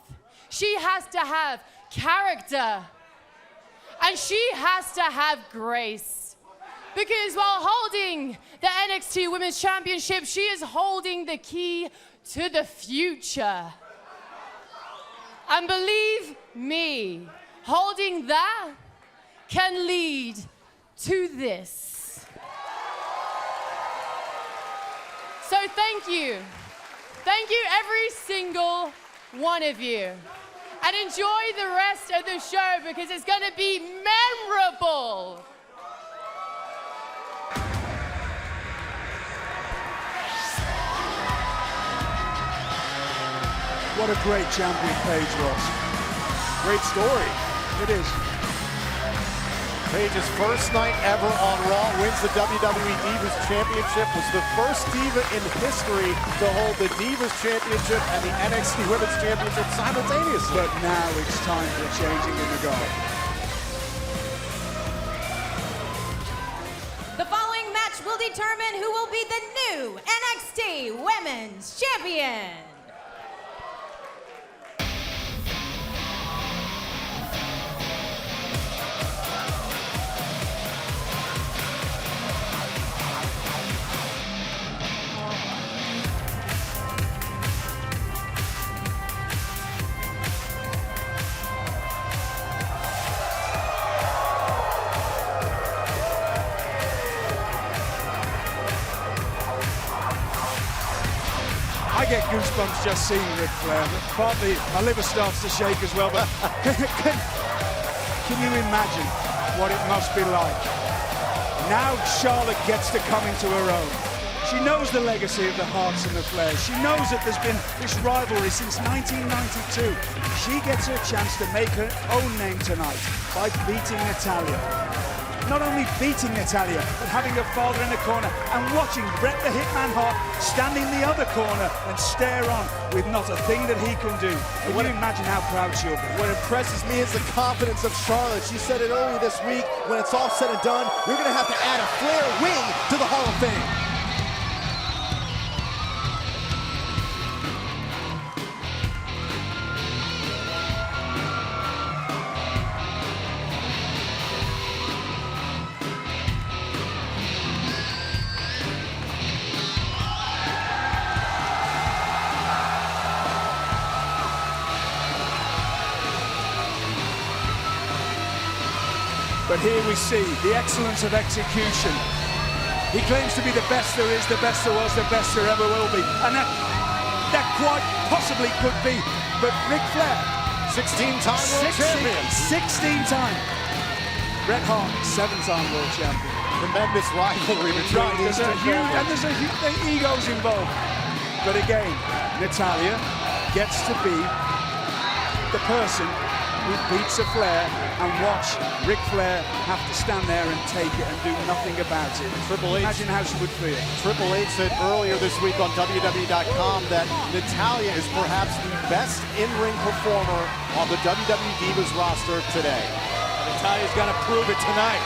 She has to have character. And she has to have grace. Because while holding the NXT Women's Championship, she is holding the key to the future. And believe me, holding that can lead to this. So thank you. Thank you, every single one of you. And enjoy the rest of the show because it's going to be memorable. What a great champion Paige was. Great story. It is. Paige's first night ever on Raw, wins the WWE Divas Championship, was the first diva in history to hold the Divas Championship and the NXT Women's Championship simultaneously. But now it's time for a changing in the guard. The following match will determine who will be the new NXT Women's Champion. I get goosebumps just seeing Ric Flair. Partly my liver starts to shake as well, but can you imagine what it must be like? Now Charlotte gets to come into her own. She knows the legacy of the Harts and the Flairs. She knows that there's been this rivalry since 1992. She gets her chance to make her own name tonight by beating Natalya. Not only beating Natalya, but having her father in the corner and watching Bret the Hitman Hart stand in the other corner and stare on with not a thing that he can do. Can you imagine how proud she'll be? What impresses me is the confidence of Charlotte. She said it earlier this week, when it's all said and done, we're going to have to add a Flair wing to the Hall of Fame. But here we see the excellence of execution. He claims to be the best there is, the best there was, the best there ever will be. And that quite possibly could be. But Ric Flair, 16-time world champion. 16-time. Bret Hart, 7-time world champion. Tremendous rivalry between these two. There's a huge egos involved. But again, Natalya gets to be the person who beats a Flair and watch Ric Flair have to stand there and take it and do nothing about it. Imagine how she would feel. Triple H said earlier this week on WWE.com that Natalya is perhaps the best in-ring performer on the WWE Divas roster today. And Natalya's gonna prove it tonight.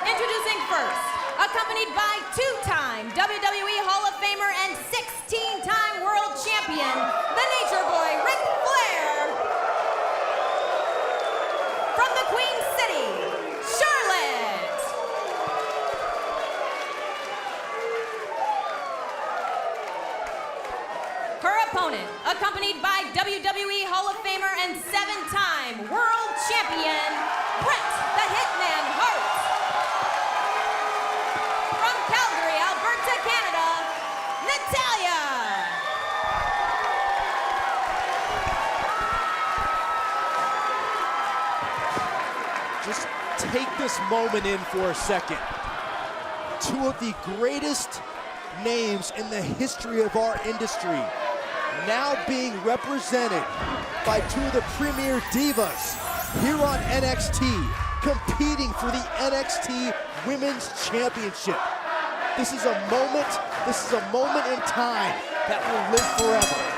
Introducing first, accompanied by two-time WWE Hall of Famer and 16-time World Champion, the Nature Boy, Ric Flair. From the Queen City, Charlotte. Her opponent, accompanied by WWE Hall of Famer and 7-time World Champion, Bret the Hitman Hart. this moment in for a second. Two of the greatest names in the history of our industry now being represented by two of the premier divas here on NXT, competing for the NXT Women's Championship. This is a moment in time that will live forever.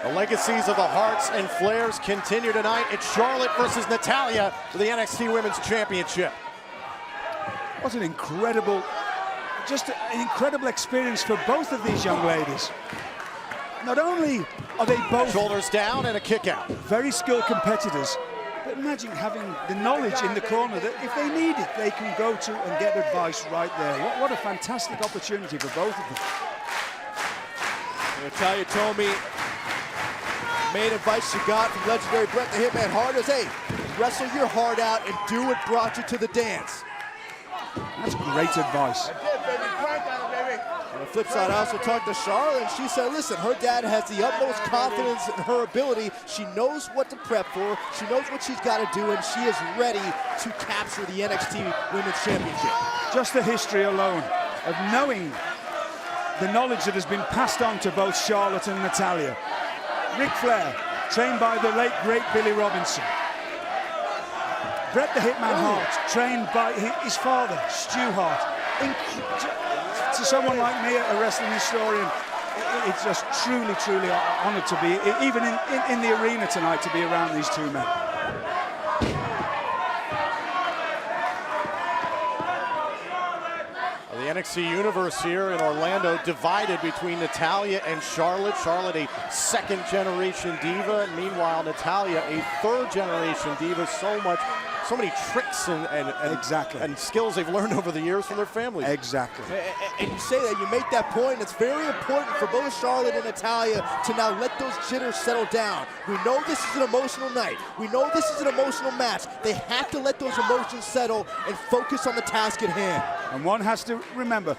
The legacies of the Hearts and Flairs continue tonight. It's Charlotte versus Natalya for the NXT Women's Championship. What an incredible, just an incredible experience for both of these young ladies. Not only are they both shoulders down and a kick out, very skilled competitors, but imagine having the knowledge in the corner that if they need it, they can go to and get advice right there. What a fantastic opportunity for both of them. Natalya told me main advice she got from legendary Bret the Hitman Hart is, hey, wrestle your heart out and do what brought you to the dance. That's great advice. On the flip side, I also talked to Charlotte, and she said, listen, her dad has the utmost confidence in her ability. She knows what to prep for. She knows what she's got to do, and she is ready to capture the NXT Women's Championship. Just the history alone of knowing the knowledge that has been passed on to both Charlotte and Natalya. Ric Flair, trained by the late, great Billy Robinson. Bret the Hitman Hart, trained by his father, Stu Hart. To someone like me, a wrestling historian, it's just truly, truly honored to be, even in the arena tonight, to be around these two men. The NXT universe here in Orlando divided between Natalya and Charlotte. Charlotte, a second-generation diva. Meanwhile, Natalya, a third-generation diva. So many tricks and skills they've learned over the years from their families. Exactly. And you say that, you make that point, and it's very important for both Charlotte and Natalya to now let those jitters settle down. We know this is an emotional night. We know this is an emotional match. They have to let those emotions settle and focus on the task at hand. And one has to remember,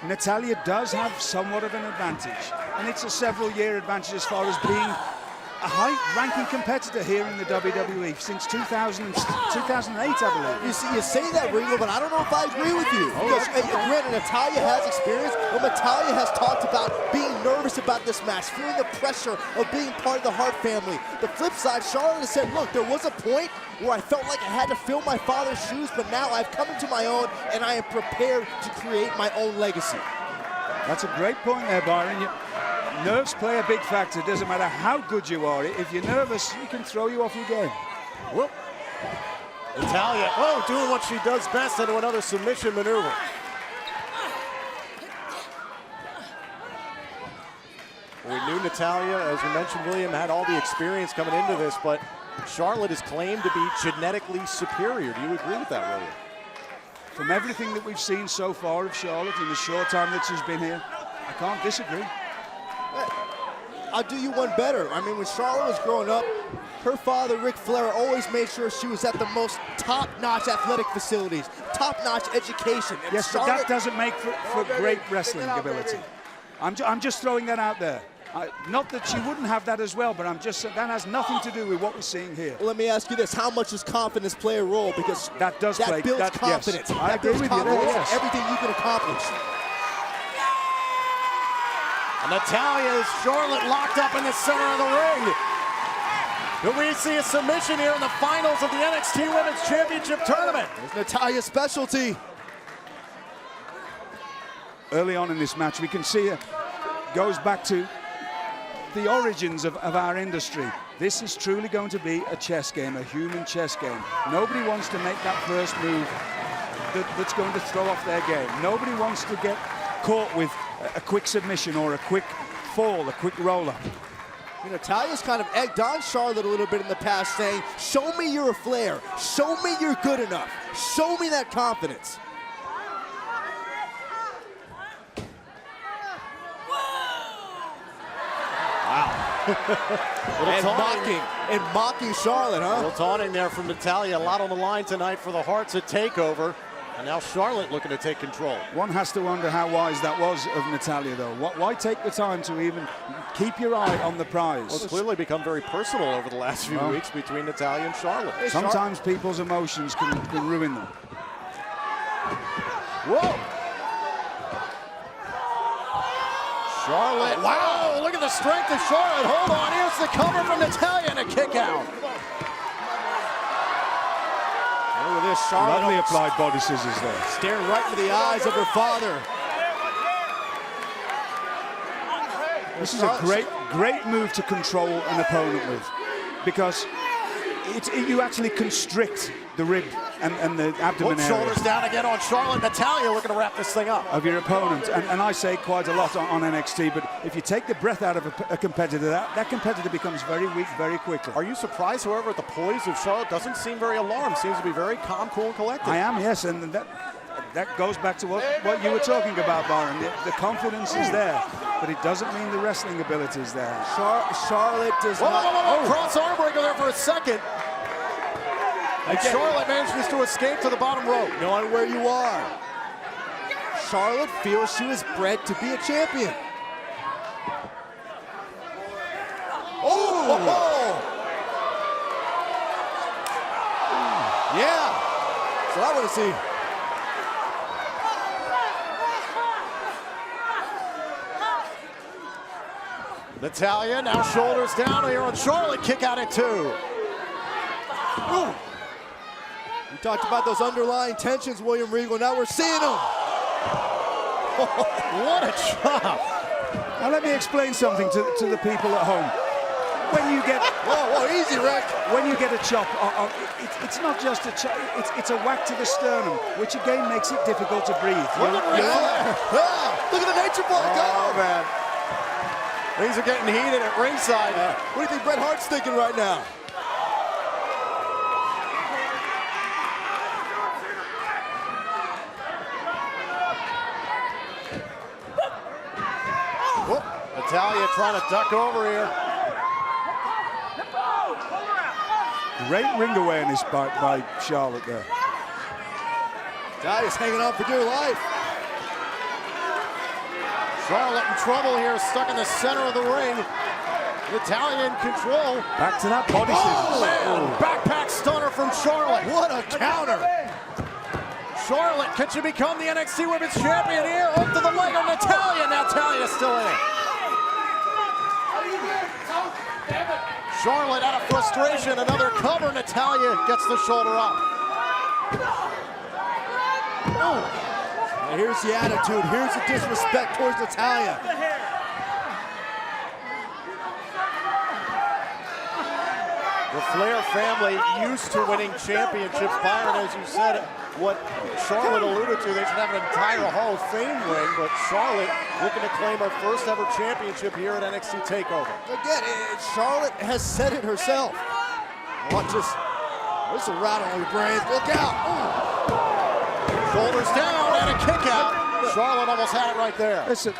Natalya does have somewhat of an advantage. And it's a several-year advantage as far as being a high-ranking competitor here in the WWE since 2008, I believe. You say that, Ringo, but I don't know if I agree with you. Because, granted, Natalya has experience, but Natalya has talked about being nervous about this match, feeling the pressure of being part of the Hart family. The flip side, Charlotte has said, look, there was a point where I felt like I had to fill my father's shoes, but now I've come into my own, and I am prepared to create my own legacy. That's a great point there, Byron. Nerves play a big factor. It doesn't matter how good you are. If you're nervous, it can throw you off your game. Whoop. Natalya, doing what she does best into another submission maneuver. We knew Natalya, as you mentioned, William, had all the experience coming into this, but Charlotte is claimed to be genetically superior. Do you agree with that, William? From everything that we've seen so far of Charlotte in the short time that she's been here, I can't disagree. I'll do you one better. I mean, when Charlotte was growing up, her father, Ric Flair, always made sure she was at the most top-notch athletic facilities, top-notch education. And yes, but that doesn't make for great wrestling ability. I'm just throwing that out there. Not that she wouldn't have that as well, but that has nothing to do with what we're seeing here. Well, let me ask you this: how much does confidence play a role? Because that builds confidence. Yes. I agree with you. Yes. Everything you can accomplish. Natalya is Charlotte locked up in the center of the ring. Do we see a submission here in the finals of the NXT Women's Championship Tournament? It's Natalya's specialty. Early on in this match, we can see it goes back to the origins of our industry. This is truly going to be a chess game, a human chess game. Nobody wants to make that first move that's going to throw off their game. Nobody wants to get caught with a quick submission or a quick fall, a quick roll-up. Natalya's kind of egged on Charlotte a little bit in the past, saying, show me you're a Flair. Show me you're good enough. Show me that confidence. and mocking Charlotte, huh? A little taunting there from Natalya. A lot on the line tonight for the Hearts at TakeOver. And now Charlotte looking to take control. One has to wonder how wise that was of Natalya, though. Why take the time to even keep your eye on the prize? Well, it's clearly become very personal over the last few weeks between Natalya and Charlotte. Sometimes people's emotions can ruin them. Whoa! Charlotte, wow, look at the strength of Charlotte. Hold on, here's the cover from Natalya and a kick out. Look at this, Charlotte. Lovely applied body scissors there. Staring right into the eyes of her father. This is a great move to control an opponent with, because you actually constrict the rib and the abdomen area. Shoulders down again on Charlotte. Natalya looking to wrap this thing up. Of your opponent. And I say quite a lot on NXT, but if you take the breath out of a competitor, that competitor becomes very weak very quickly. Are you surprised, however, at the poise of Charlotte? Doesn't seem very alarmed. Seems to be very calm, cool, and collected. I am, yes, and that goes back to what you were talking about, Byron. The confidence is there, but it doesn't mean the wrestling ability is there. Charlotte does not... Cross arm breaker there for a second. And Charlotte manages to escape to the bottom rope. Knowing where you are. Charlotte feels she was bred to be a champion. Oh! Yeah. So I want to see. Natalya now shoulders down here on Charlotte. Kick out at 2. Ooh. We talked about those underlying tensions, William Regal. Now we're seeing them. What a chop. Now let me explain something to the people at home. When you get... Whoa, easy, Rick. When you get a chop, it's not just a chop, it's a whack to the sternum, which again makes it difficult to breathe. Look at the nature ball go. Oh, man. Things are getting heated at ringside. What do you think Bret Hart's thinking right now? Natalya trying to duck over here. Great ring awareness by Charlotte there. Natalya's hanging on for dear life. Charlotte in trouble here, stuck in the center of the ring. Natalya in control. Back to that body scissors. Backpack stunner from Charlotte. What a counter. Charlotte, can she become the NXT Women's Champion here? Up to the leg of Natalya. Natalya's still in it. Charlotte out of frustration, another cover. Natalya gets the shoulder up. Now here's the attitude, here's the disrespect towards Natalya. The Flair family used to winning championships. Byron, as you said, what Charlotte alluded to, they should have an entire Hall of Fame ring, but Charlotte looking to claim her first ever championship here at NXT TakeOver. Again, Charlotte has said it herself. Watch this. This will rattle on your brains. Look out. Shoulders down and a kick out. Charlotte almost had it right there. Listen,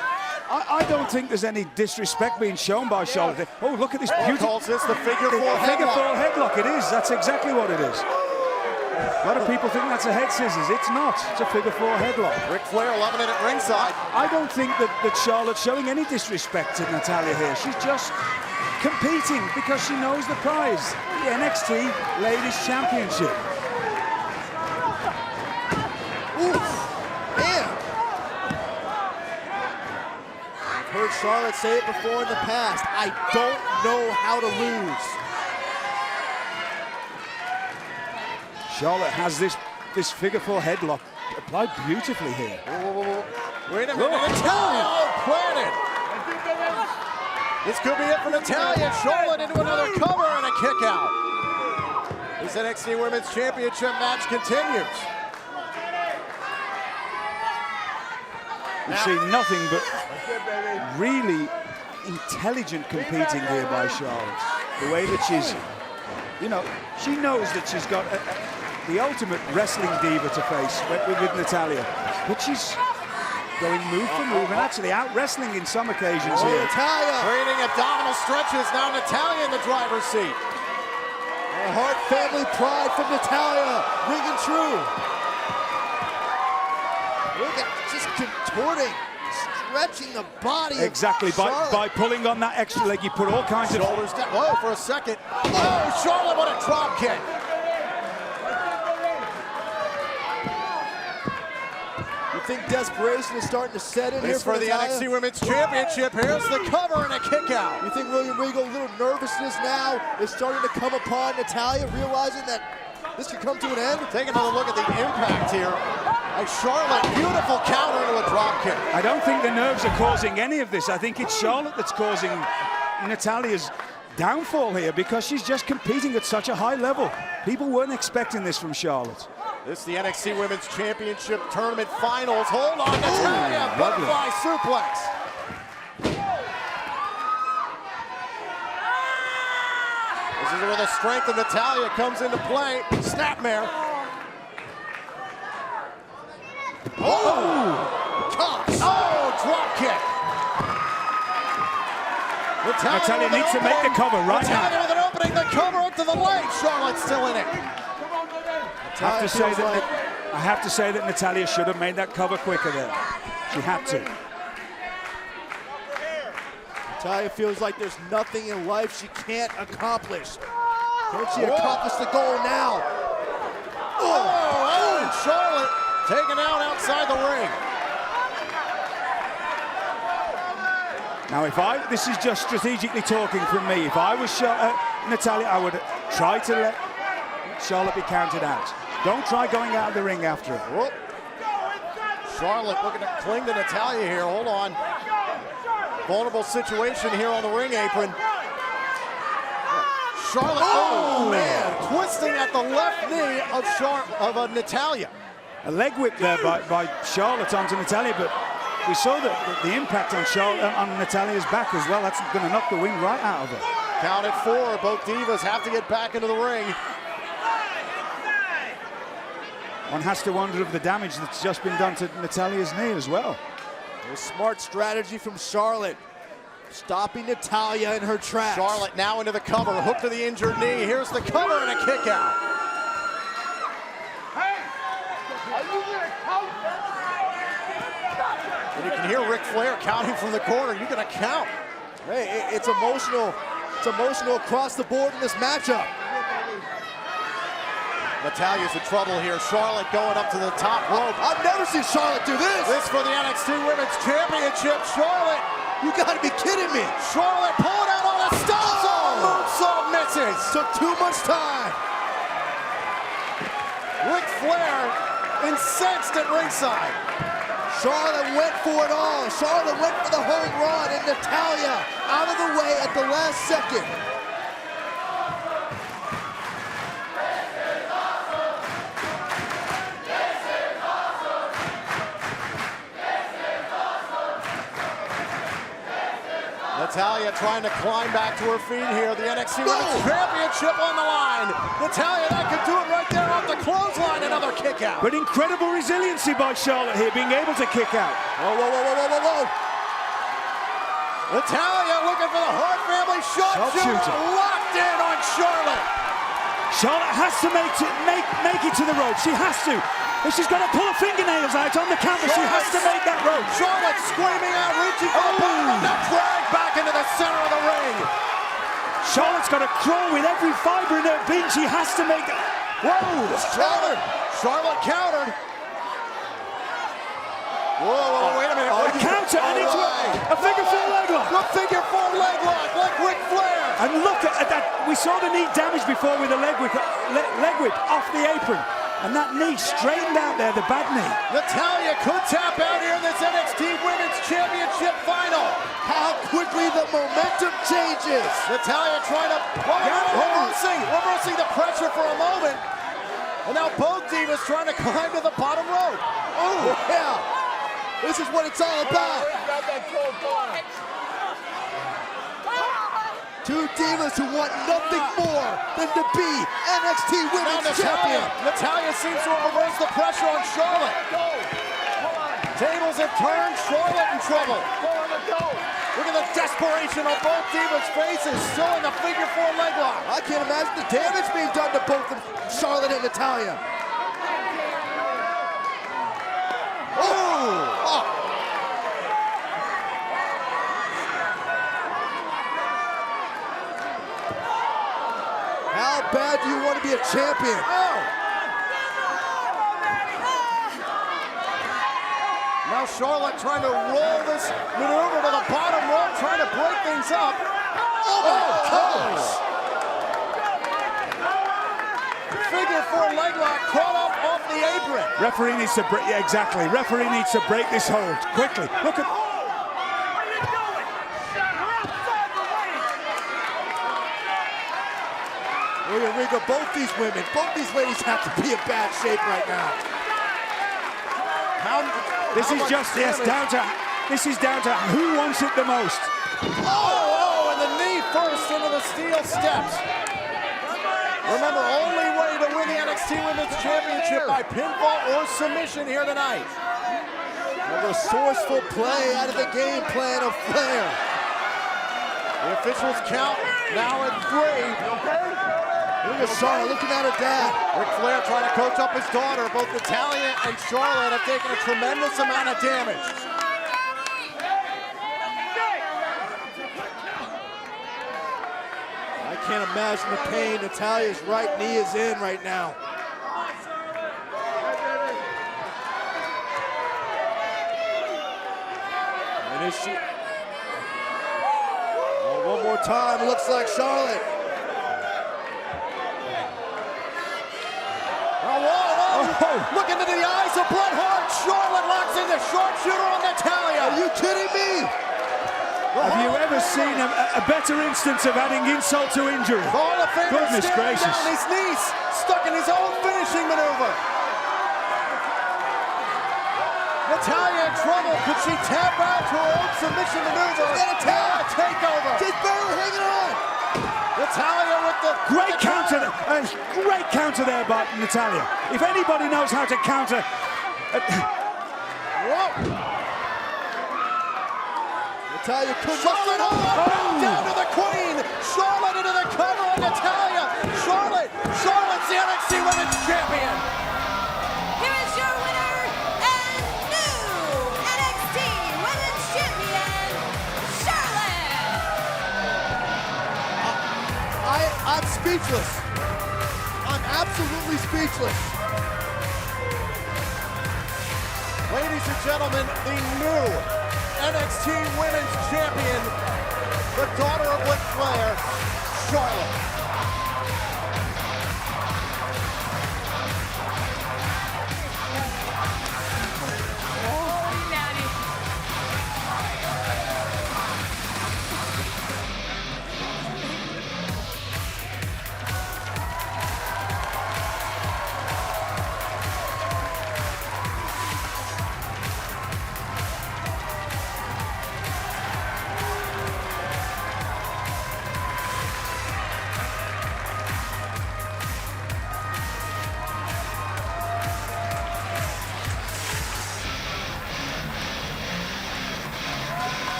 I don't think there's any disrespect being shown by Charlotte. Oh, look at this beautiful... calls this the figure four headlock. Figure four headlock, it is. That's exactly what it is. A lot of people think that's a head scissors. It's not. It's a figure four headlock. Ric Flair loving it at ringside. I don't think that Charlotte's showing any disrespect to Natalya here. She's just competing because she knows the prize. The NXT Ladies Championship. Oof. Man. I've heard Charlotte say it before in the past. I don't know how to lose. Charlotte has this figure four headlock applied beautifully here. Wait a minute, Natalya planted. This could be it for Natalya. Charlotte into another cover and a kick out. This NXT Women's Championship match continues. We see nothing but really intelligent competing here by Charlotte. The way that she's, you know, she knows that she's got the ultimate wrestling diva to face with Natalya, but she's going move for move and actually out wrestling in some occasions here. Natalya creating abdominal stretches. Now Natalya in the driver's seat. A Hart family pride from Natalya, ringing true. contorting, stretching the body. Exactly, by pulling on that extra leg, you put all kinds of... Shoulders down. Whoa, for a second. Oh, Charlotte, what a drop kick. You think desperation is starting to set in here for the NXT Women's Championship. Here's the cover and a kick out. You think William Regal, a little nervousness now, is starting to come upon Natalya, realizing that this could come to an end? Take another look at the impact here. And Charlotte, beautiful counter into a drop kick. I don't think the nerves are causing any of this. I think it's Charlotte that's causing Natalya's downfall here because she's just competing at such a high level. People weren't expecting this from Charlotte. This is the NXT Women's Championship Tournament Finals. Hold on, Natalya, butterfly suplex. This is where the strength of Natalya comes into play. Snapmare. Oh! Cox! Oh, drop kick. Natalya needs to make the cover right now. Natalya with an opening, the cover up to the leg. Charlotte's still in it. I have to say that Natalya should have made that cover quicker there. She had to. Natalya feels like there's nothing in life she can't accomplish. Can she accomplish the goal now? Oh, and Charlotte taken out outside the ring. Now, this is just strategically talking from me. If I was Natalya, I would try to let Charlotte be counted out. Don't try going out of the ring after it. Whoop. Charlotte looking to cling to Natalya here. Hold on. Vulnerable situation here on the ring apron. Charlotte, oh man, twisting at the left knee of Natalya. A leg whip there by Charlotte onto Natalya, but we saw that the impact on Natalya's back as well. That's going to knock the wind right out of her. Count at 4. Both divas have to get back into the ring. One has to wonder of the damage that's just been done to Natalya's knee as well. A smart strategy from Charlotte, stopping Natalya in her tracks. Charlotte now into the cover, hook to the injured knee. Here's the cover and a kick out. And you can hear Ric Flair counting from the corner. You gotta count. Hey, it's emotional. It's emotional across the board in this matchup. Natalya's in trouble here. Charlotte going up to the top rope. I've never seen Charlotte do this. This for the NXT Women's Championship. Charlotte, you gotta be kidding me. Charlotte pulling out on a stop. Moonsault misses. Took too much time. Ric Flair incensed at ringside. Charlotte went for it all. Charlotte went for the home run, and Natalya out of the way at the last second. Natalya trying to climb back to her feet here. The NXT Women's Championship on the line. Natalya, that could do it right there off the clothesline. Another kick out. But incredible resiliency by Charlotte here, being able to kick out. Whoa, whoa, whoa, whoa, whoa, whoa. Natalya looking for the Hart family sharpshooter. Locked in on Charlotte. Charlotte has to make it to the rope. She has to. If she's going to pull her fingernails out on the canvas, she has to make that rope. Charlotte screaming out, reaching for the bottom. Now drag back into the center of the ring. Charlotte's got to crawl with every fiber in her being. She has to make it. Whoa, Charlotte countered. Whoa, wait a minute. A counter and into a figure 4 leg lock. The figure 4 leg lock like Ric Flair. And look at that. We saw the knee damage before with a leg whip off the apron. And that knee straightened out there, the bad knee. Natalya could tap out here in this NXT Women's Championship final. How quickly the momentum changes. Natalya trying to reversing the pressure for a moment. And now both divas trying to climb to the bottom rope. Oh, yeah. This is what it's all about. Two divas who want nothing more than to be NXT Women's Champion. Natalya seems to have reversed the pressure on Charlotte. Tables have turned, Charlotte in trouble. Look at the desperation on both divas' faces, still in the figure 4 leg lock. I can't imagine the damage being done to both of Charlotte and Natalya. Oh! be a champion. Now Charlotte trying to roll this maneuver to the bottom rope, trying to break things up. Oh my gosh! Figure four leg lock caught up off the apron. Referee needs to break, yeah, exactly. Referee needs to break this hold quickly. Look at. Look at Rico, both these ladies have to be in bad shape right now. This is just down to who wants it the most. Oh, and the knee first into the steel steps. Remember, only way to win the NXT Women's Championship by pinfall or submission here tonight. A resourceful play out of the game plan of Flair. The officials count now at 3. Look at Charlotte looking at her dad. Ric Flair trying to coach up his daughter. Both Natalya and Charlotte have taken a tremendous amount of damage. I can't imagine the pain Natalya's right knee is in right now. And is she... Oh, one more time, it looks like Charlotte. Look into the eyes of Bret Hart. Charlotte locks in the sharpshooter on Natalya. Are you kidding me? Have you ever seen a better instance of adding insult to injury? Hall of Famer Goodness gracious. down his knees, stuck in his own finishing maneuver. Natalya in trouble. Could she tap out to her own submission maneuver? Natalya takeover. She's barely hanging on. Natalya with the great counter, great counter there by Natalya. If anybody knows how to counter, Natalya couldn't. Down to the Queen. Charlotte into the cover on Natalya. Charlotte's the NXT Women's Champion. Here is your winner and new NXT Women's Champion, Charlotte. I'm speechless. I'm absolutely speechless. Ladies and gentlemen, the new NXT Women's Champion, the daughter of Ric Flair, Charlotte.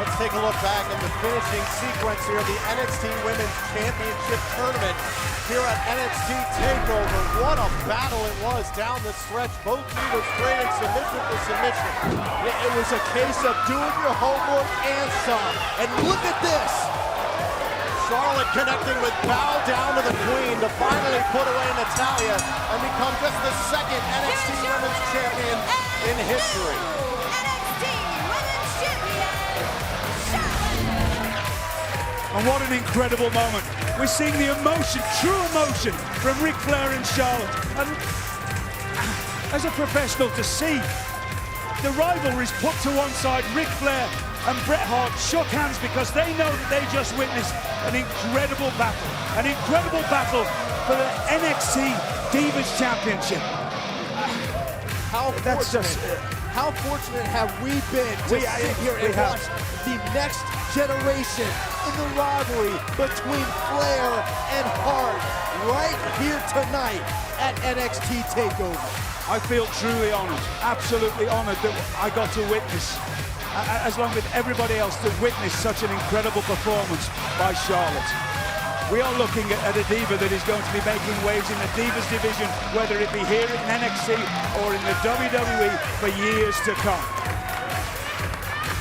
Let's take a look back at the finishing sequence here of the NXT Women's Championship Tournament here at NXT TakeOver. What a battle it was down the stretch. Both leaders trading submission for submission. It was a case of doing your homework and some. And look at this. Charlotte connecting with bow down to the Queen to finally put away Natalya and become just the second NXT Women's Champion in history. And what an incredible moment. We're seeing the emotion, true emotion from Ric Flair and Charlotte. And as a professional, to see the rivalries put to one side, Ric Flair and Bret Hart shook hands because they know that they just witnessed an incredible battle for the NXT Divas Championship. How fortunate have we been to sit here and watch the next generation in the rivalry between Flair and Hart right here tonight at NXT TakeOver. I feel truly honored, absolutely honored that I got to witness, as long with everybody else, to witness such an incredible performance by Charlotte. We are looking at a diva that is going to be making waves in the Divas division, whether it be here in NXT or in the WWE for years to come.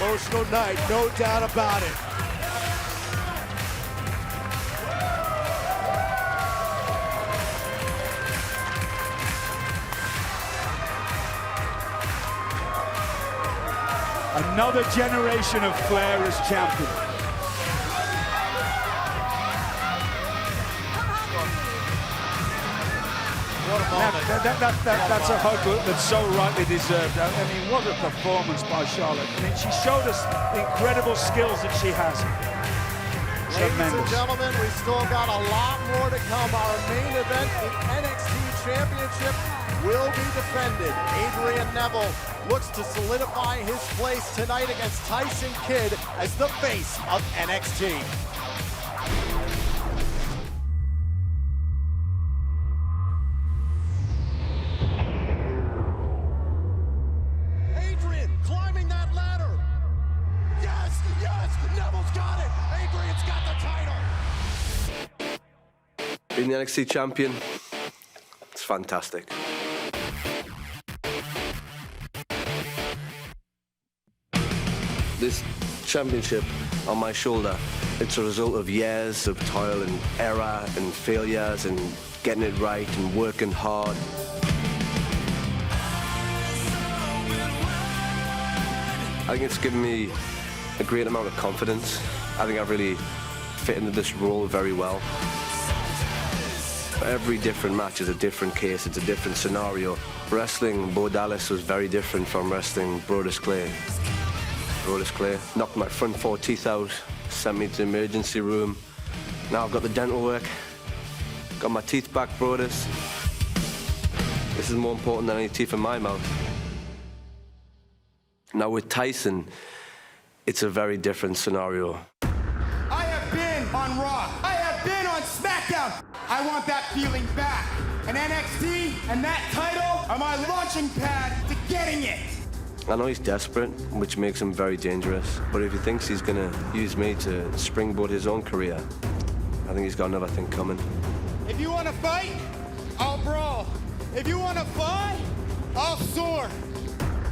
Emotional night, no doubt about it. Another generation of Flair as champion. That's a hug that's so rightly deserved. I mean, what a performance by Charlotte. I mean, she showed us the incredible skills that she has. Ladies and gentlemen, we still got a lot more to come. Our main event, the NXT Championship, will be defended. Adrian Neville looks to solidify his place tonight against Tyson Kidd as the face of NXT. Adrian climbing that ladder. Yes, yes, Neville's got it. Adrian's got the title. Being the NXT champion, it's fantastic. This championship on my shoulder, it's a result of years of toil and error and failures and getting it right and working hard. I think it's given me a great amount of confidence. I think I've really fit into this role very well. Every different match is a different case, it's a different scenario. Wrestling Bo Dallas was very different from wrestling Brodus Clay. Brodus Clay knocked my front 4 teeth out, sent me to the emergency room. Now I've got the dental work, got my teeth back, Brodus. This is more important than any teeth in my mouth. Now with Tyson, it's a very different scenario. I have been on Raw. I have been on SmackDown. I want that feeling back. And NXT and that title are my launching pad to getting it. I know he's desperate, which makes him very dangerous. But if he thinks he's gonna use me to springboard his own career, I think he's got another thing coming. If you want to fight, I'll brawl. If you want to fly, I'll soar.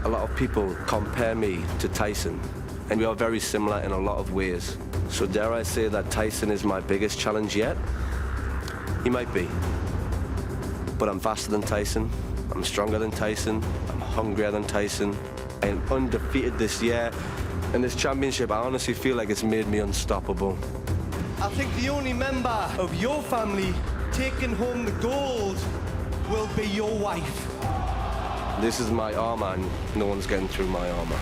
A lot of people compare me to Tyson, and we are very similar in a lot of ways. So dare I say that Tyson is my biggest challenge yet? He might be. But I'm faster than Tyson, I'm stronger than Tyson, I'm hungrier than Tyson. I am undefeated this year, and this championship, I honestly feel like it's made me unstoppable. I think the only member of your family taking home the gold will be your wife. This is my armor, and no one's getting through my armor.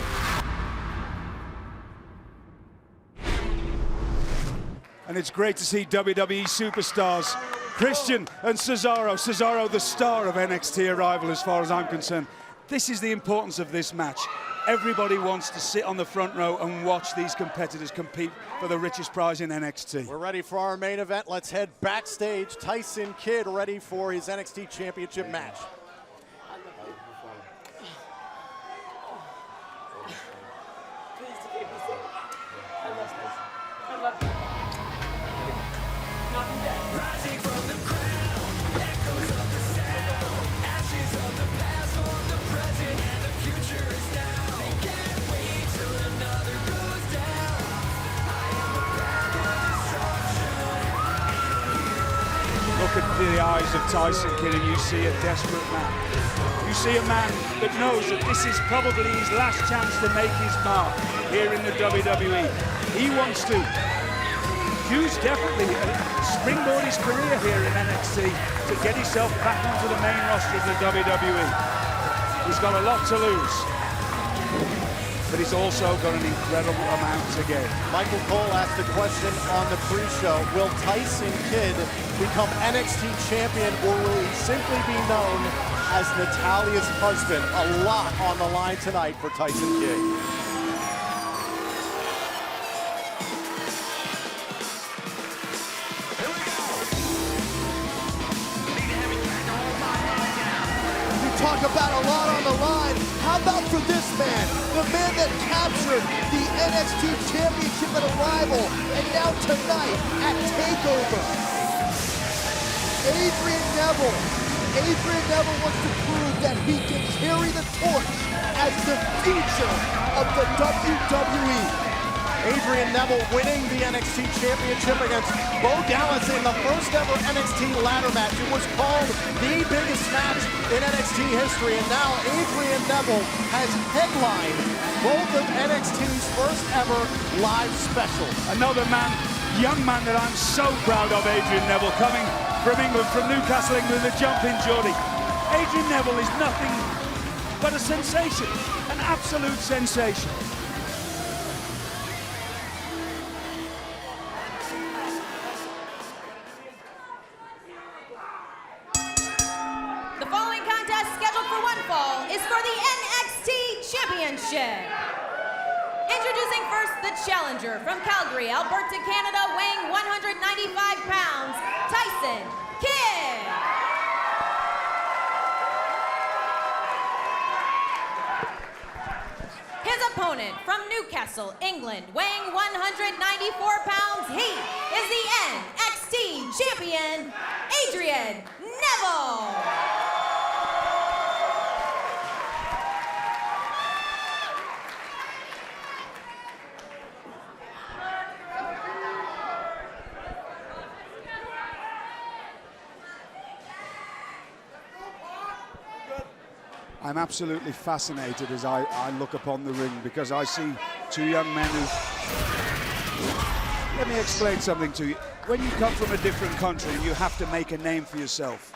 And it's great to see WWE superstars, Christian and Cesaro. Cesaro, the star of NXT Arrival as far as I'm concerned. This is the importance of this match. Everybody wants to sit on the front row and watch these competitors compete for the richest prize in NXT. We're ready for our main event. Let's head backstage. Tyson Kidd ready for his NXT Championship match. Look at the eyes of Tyson Kidd and you see a desperate man. You see a man that knows that this is probably his last chance to make his mark here in the WWE. He wants to definitely springboard his career here in NXT to get himself back onto the main roster of the WWE. He's got a lot to lose, but he's also got an incredible amount to gain. Michael Cole asked a question on the pre-show. Will Tyson Kidd become NXT champion, or will he simply be known as Natalya's husband? A lot on the line tonight for Tyson Kidd. Talk about a lot on the line. How about for this man, the man that captured the NXT Championship at Arrival, and now out tonight at TakeOver. Adrian Neville wants to prove that he can carry the torch as the future of the WWE. Adrian Neville winning the NXT Championship against Bo Dallas in the first ever NXT ladder match. It was called the biggest match in NXT history, and now Adrian Neville has headlined both of NXT's first ever live specials. Another man, young man that I'm so proud of, Adrian Neville, coming from England, from Newcastle, England, the jumping Geordie. Adrian Neville is nothing but a sensation, an absolute sensation. Is for the NXT Championship. Introducing first the challenger from Calgary, Alberta, Canada, weighing 195 pounds, Tyson Kidd. His opponent from Newcastle, England, weighing 194 pounds, he is the NXT Champion, Adrian Neville. I'm absolutely fascinated as I look upon the ring, because I see two young men who... Let me explain something to you. When you come from a different country and you have to make a name for yourself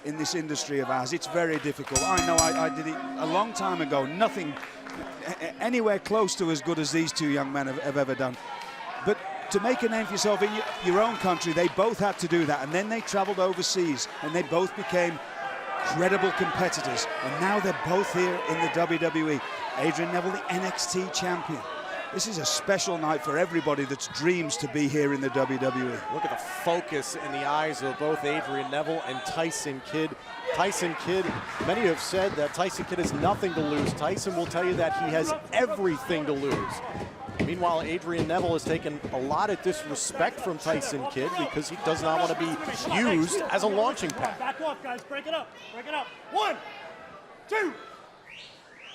in this industry of ours, it's very difficult. I know I did it a long time ago. Nothing anywhere close to as good as these two young men have ever done. But to make a name for yourself in your own country, they both had to do that. And then they traveled overseas and they both became credible competitors, and now they're both here in the WWE. Adrian Neville, the NXT champion. This is a special night for everybody that dreams to be here in the WWE. Look at the focus in the eyes of both Adrian Neville and Tyson Kidd. Tyson Kidd, many have said that Tyson Kidd has nothing to lose. Tyson will tell you that he has everything to lose. Meanwhile, Adrian Neville has taken a lot of disrespect from Tyson Kidd because he does not want to be used as a launching pad. Back off, guys. Break it up. Break it up. 1, 2,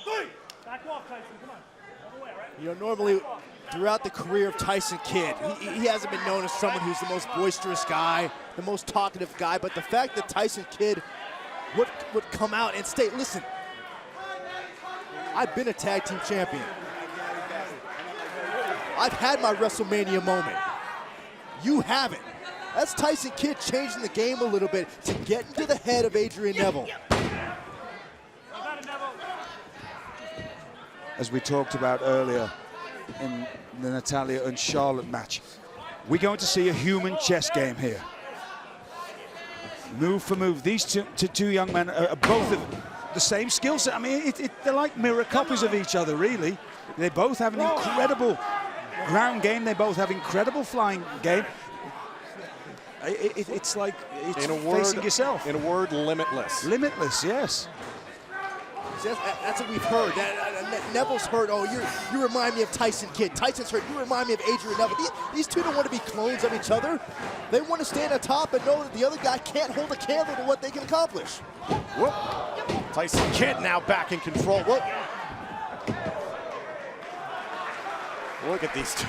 3. Back off, Tyson. Come on. All the way, right? You know, normally throughout the career of Tyson Kidd, he hasn't been known as someone who's the most boisterous guy, the most talkative guy, but the fact that Tyson Kidd would come out and state, listen, I've been a tag team champion. I've had my WrestleMania moment. You haven't. That's Tyson Kidd changing the game a little bit to get into the head of Adrian Neville. As we talked about earlier in the Natalya and Charlotte match, we're going to see a human chess game here. Move for move. These two young men are both of the same skill set. I mean, they're like mirror copies of each other, really. They both have an incredible ground game. They both have incredible flying game. It's like it's facing yourself. In a word, limitless. Limitless, yes. That's what we've heard. Neville's heard, oh, you remind me of Tyson Kidd. Tyson's heard, you remind me of Adrian Neville. These two don't want to be clones of each other. They want to stand on top and know that the other guy can't hold a candle to what they can accomplish. Whoop. Tyson Kidd now back in control. Whoop. Look at these two.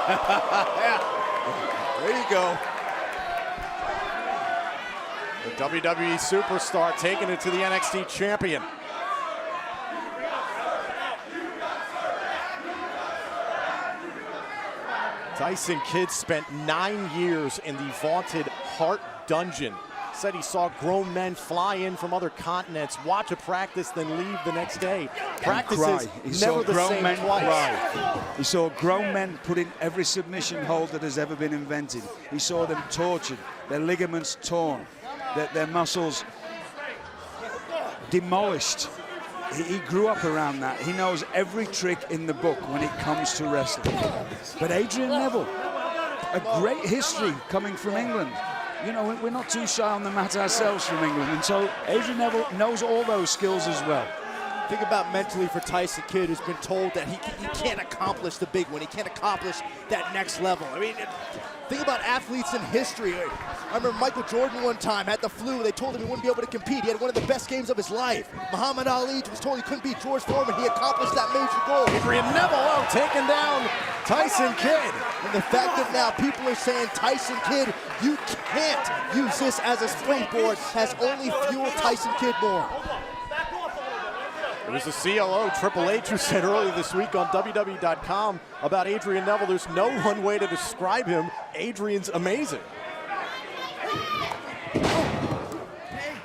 Yeah. There you go. The WWE superstar taking it to the NXT champion. Tyson Kidd spent 9 years in the vaunted Hart Dungeon. Said he saw grown men fly in from other continents, watch a practice, then leave the next day. Practices never the same twice. He saw grown men put in every submission hold that has ever been invented. He saw them tortured, their ligaments torn, their muscles demolished. He grew up around that. He knows every trick in the book when it comes to wrestling. But Adrian Neville, a great history coming from England. You know, we're not too shy on the mat ourselves from England, and so Adrian Neville knows all those skills as well. Think about mentally for Tyson Kidd, who's been told that he can't accomplish the big one. He can't accomplish that next level. I mean, think about athletes in history. I remember Michael Jordan one time had the flu. They told him he wouldn't be able to compete. He had one of the best games of his life. Muhammad Ali was told he couldn't beat George Foreman. He accomplished that major goal. Adrian Neville taking down Tyson Kidd. And the fact that now people are saying, Tyson Kidd, you can't use this as a springboard, has only fueled Tyson Kidd more. It was the COO, Triple H, who said earlier this week on WWE.com about Adrian Neville, there's no one way to describe him. Adrian's amazing.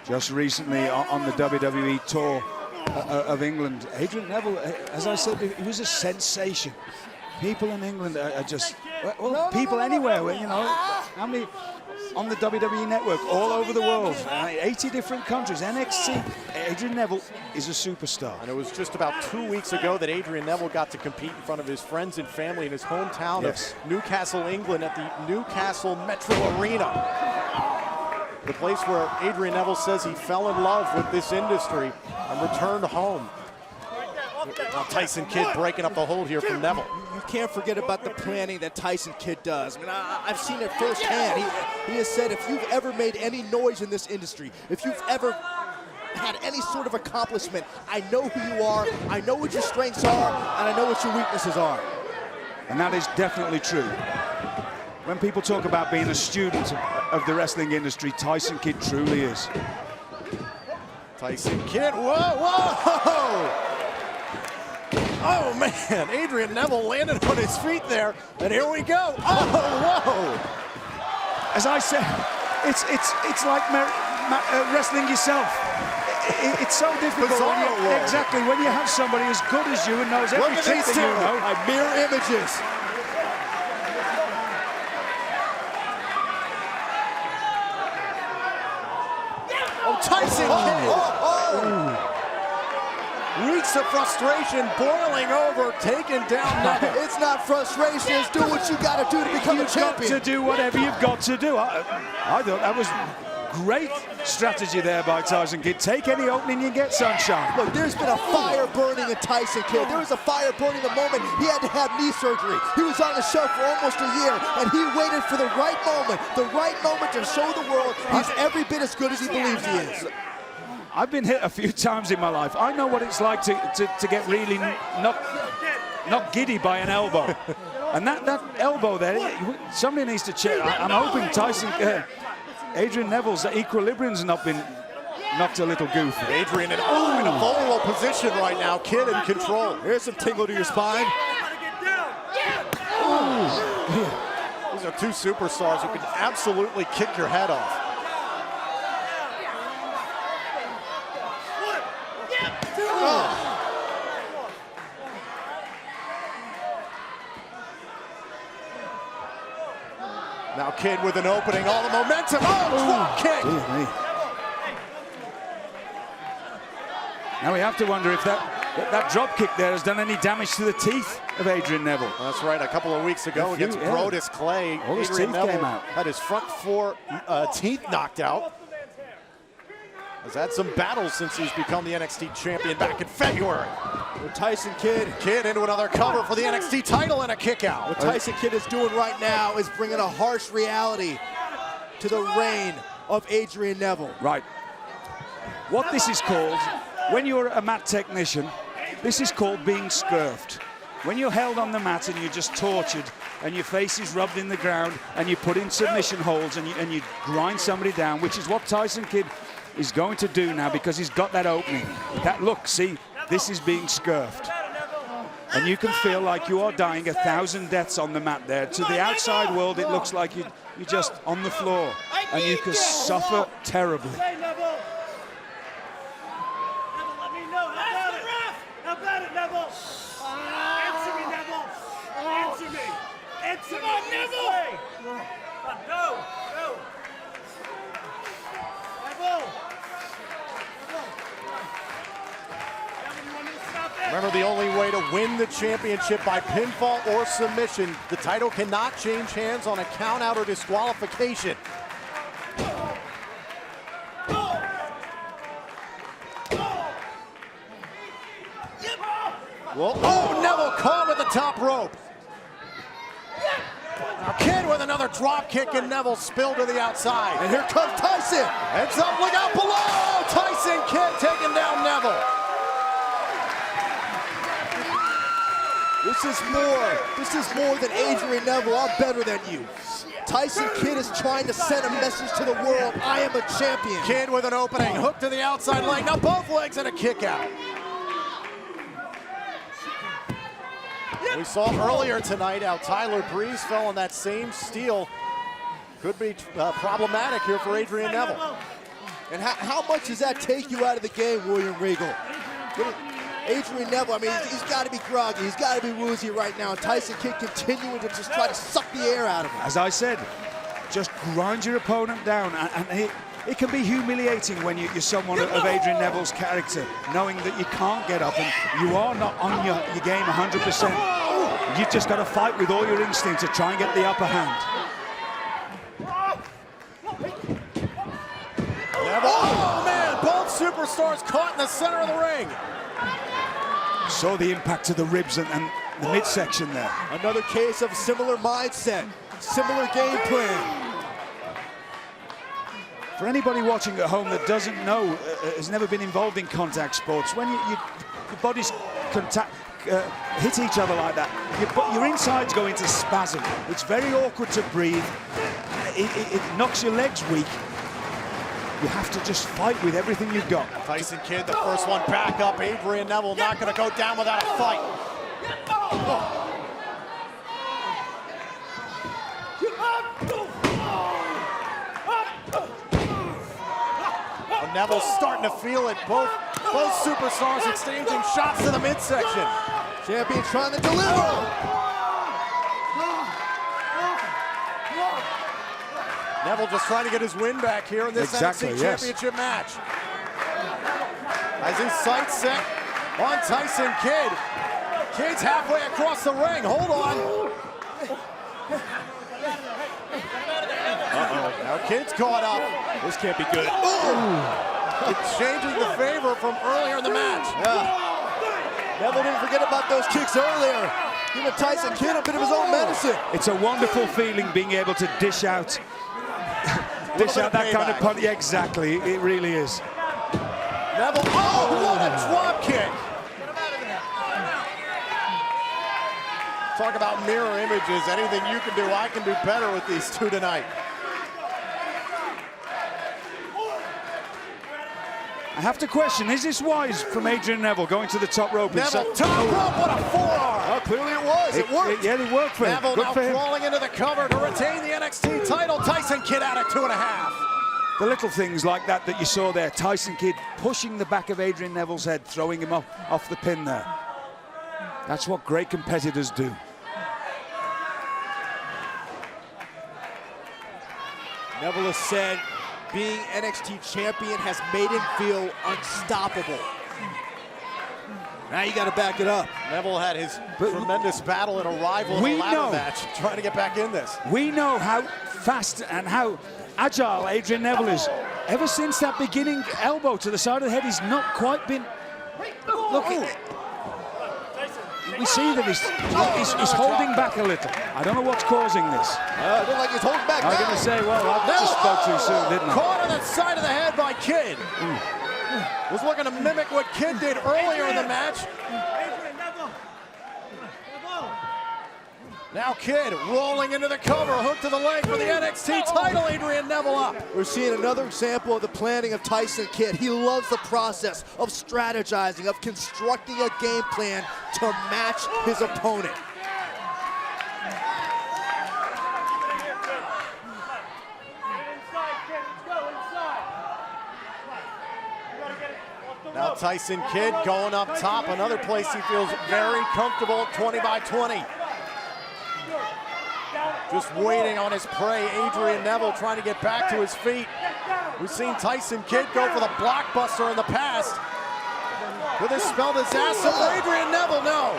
Just recently on the WWE tour of England, Adrian Neville, as I said, he was a sensation. People in England are just, well, people anywhere, you know, how many on the WWE network, all over the world, 80 different countries, NXT. Adrian Neville is a superstar. And it was just about 2 weeks ago that Adrian Neville got to compete in front of his friends and family in his hometown of Newcastle, England, at the Newcastle Metro Arena. The place where Adrian Neville says he fell in love with this industry and returned home. Now Tyson Kidd breaking up the hold here from Neville. You can't forget about the planning that Tyson Kidd does. I mean, I've seen it firsthand. He has said, if you've ever made any noise in this industry, if you've ever had any sort of accomplishment, I know who you are, I know what your strengths are, and I know what your weaknesses are. And that is definitely true. When people talk about being a student of the wrestling industry, Tyson Kidd truly is. Tyson Kidd, whoa! Oh man, Adrian Neville landed on his feet there, and here we go. Oh, whoa! As I said, it's like wrestling yourself. It's so difficult. Exactly, when you have somebody as good as you and knows every trick that you know. Like mirror images. Oh, Tyson Kidd! Weeks of frustration boiling over, taken down Neville. It's not frustration, it's do what you got to do to become a champion. You've got to do whatever you've got to do. I thought that was great strategy there by Tyson Kidd. Take any opening you get, sunshine. Look, there's been a fire burning in Tyson Kidd. There was a fire burning the moment he had to have knee surgery. He was on the show for almost a year, and he waited for the right moment to show the world he's every bit as good as he believes he is. I've been hit a few times in my life. I know what it's like to get really knocked giddy by an elbow. And that elbow there, somebody needs to check. I'm hoping Adrian Neville's equilibrium's not been knocked a little goofy. Adrian in a vulnerable position right now. Kidd in control. Here's some tingle to your spine. These are two superstars who can absolutely kick your head off. Now Kidd with an opening, all the momentum. Drop kick. Now we have to wonder if that drop kick there has done any damage to the teeth of Adrian Neville. That's right. A couple of weeks ago against Brodus Clay, all his Adrian teeth Neville came out. had his front four teeth knocked out. Has had some battles since he's become the NXT champion back in February. With Tyson Kidd into another cover for the NXT title and a kick out. What Tyson Kidd is doing right now is bringing a harsh reality to the reign of Adrian Neville. Right. What this is called, when you're a mat technician, this is called being scurfed. When you're held on the mat and you're just tortured and your face is rubbed in the ground and you put in submission holds and you grind somebody down, which is what Tyson Kidd is going to do now because he's got that opening. That look, see, this is being scurfed. And you can feel like you are dying 1,000 deaths on the mat there. To the outside world, it looks like you're just on the floor and you can suffer terribly. Come on, Neville! No! Remember, the only way to win the championship by pinfall or submission, the title cannot change hands on a count out or disqualification. drop kick, and Neville spilled to the outside. And here comes Tyson. Heads up, look out below. Tyson Kidd taking down Neville. This is more than Adrian Neville. I'm better than you. Tyson Kidd is trying to send a message to the world. I am a champion. Kidd with an opening, hook to the outside leg. Now both legs and a kick out. We saw earlier tonight how Tyler Breeze fell on that same steel. Could be problematic here for Adrian Neville. And how much does that take you out of the game, William Regal? Adrian Neville, I mean, he's got to be groggy. He's got to be woozy right now. And Tyson Kidd continuing to just try to suck the air out of him. As I said, just grind your opponent down. And it can be humiliating when you're someone of Adrian Neville's character, knowing that you can't get up and you are not on your game 100%. You've just got to fight with all your instinct to try and get the upper hand. Neville, oh man, both superstars caught in the center of the ring. Saw the impact to the ribs and the midsection there. Another case of similar mindset, similar game plan. For anybody watching at home that doesn't know, has never been involved in contact sports, when your bodies hit each other like that, your insides go into spasm. It's very awkward to breathe. It knocks your legs weak. You have to just fight with everything you've got. Tyson Kidd, the first one back up. Adrian Neville not going to go down without a fight. Oh. Neville's starting to feel it. Both superstars exchanging shots to the midsection. Champion trying to deliver. Neville just trying to get his win back here in this NXT Championship match. As his sights set on Tyson Kidd. Kidd's halfway across the ring. Hold on. Uh-oh. Now Kidd's caught up. This can't be good. Exchanging the favor from earlier in the match. Neville didn't forget about those kicks earlier. Giving Tyson Kidd a bit of his own medicine. It's a wonderful feeling being able to dish out that kind of punch. Yeah, exactly, it really is. Neville, what a drop kick. Talk about mirror images. Anything you can do, I can do better with these two tonight. I have to question, is this wise from Adrian Neville going to the top rope? Neville, top rope, what a forearm. Oh, clearly it was, it worked. It worked for him. Neville Good now for him. crawling into the cover to retain the NXT title. Tyson Kidd out at 2.5. The little things like that you saw there. Tyson Kidd pushing the back of Adrian Neville's head, throwing him off the pin there. That's what great competitors do. Neville has said being NXT champion has made him feel unstoppable. Now you got to back it up. Neville had his tremendous battle at a rival in a ladder match, trying to get back in this. We know how fast and how agile Adrian Neville is. Ever since that beginning elbow to the side of the head, he's not quite been... Look, we see that he's holding back a little. I don't know what's causing this. I don't like he's holding back now. I'm going to say, well, I just spoke too soon, didn't I? Caught on the side of the head by Kidd. Was looking to mimic what Kidd did earlier in the match. Now Kidd rolling into the cover, hook to the leg for the NXT title. Adrian Neville up. We're seeing another example of the planning of Tyson Kidd. He loves the process of strategizing, of constructing a game plan to match his opponent. Now Tyson Kidd going up top, another place he feels very comfortable at 20 by 20. Just waiting on his prey, Adrian Neville trying to get back to his feet. We've seen Tyson Kidd go for the blockbuster in the past. Could this spell disaster for Adrian Neville? No.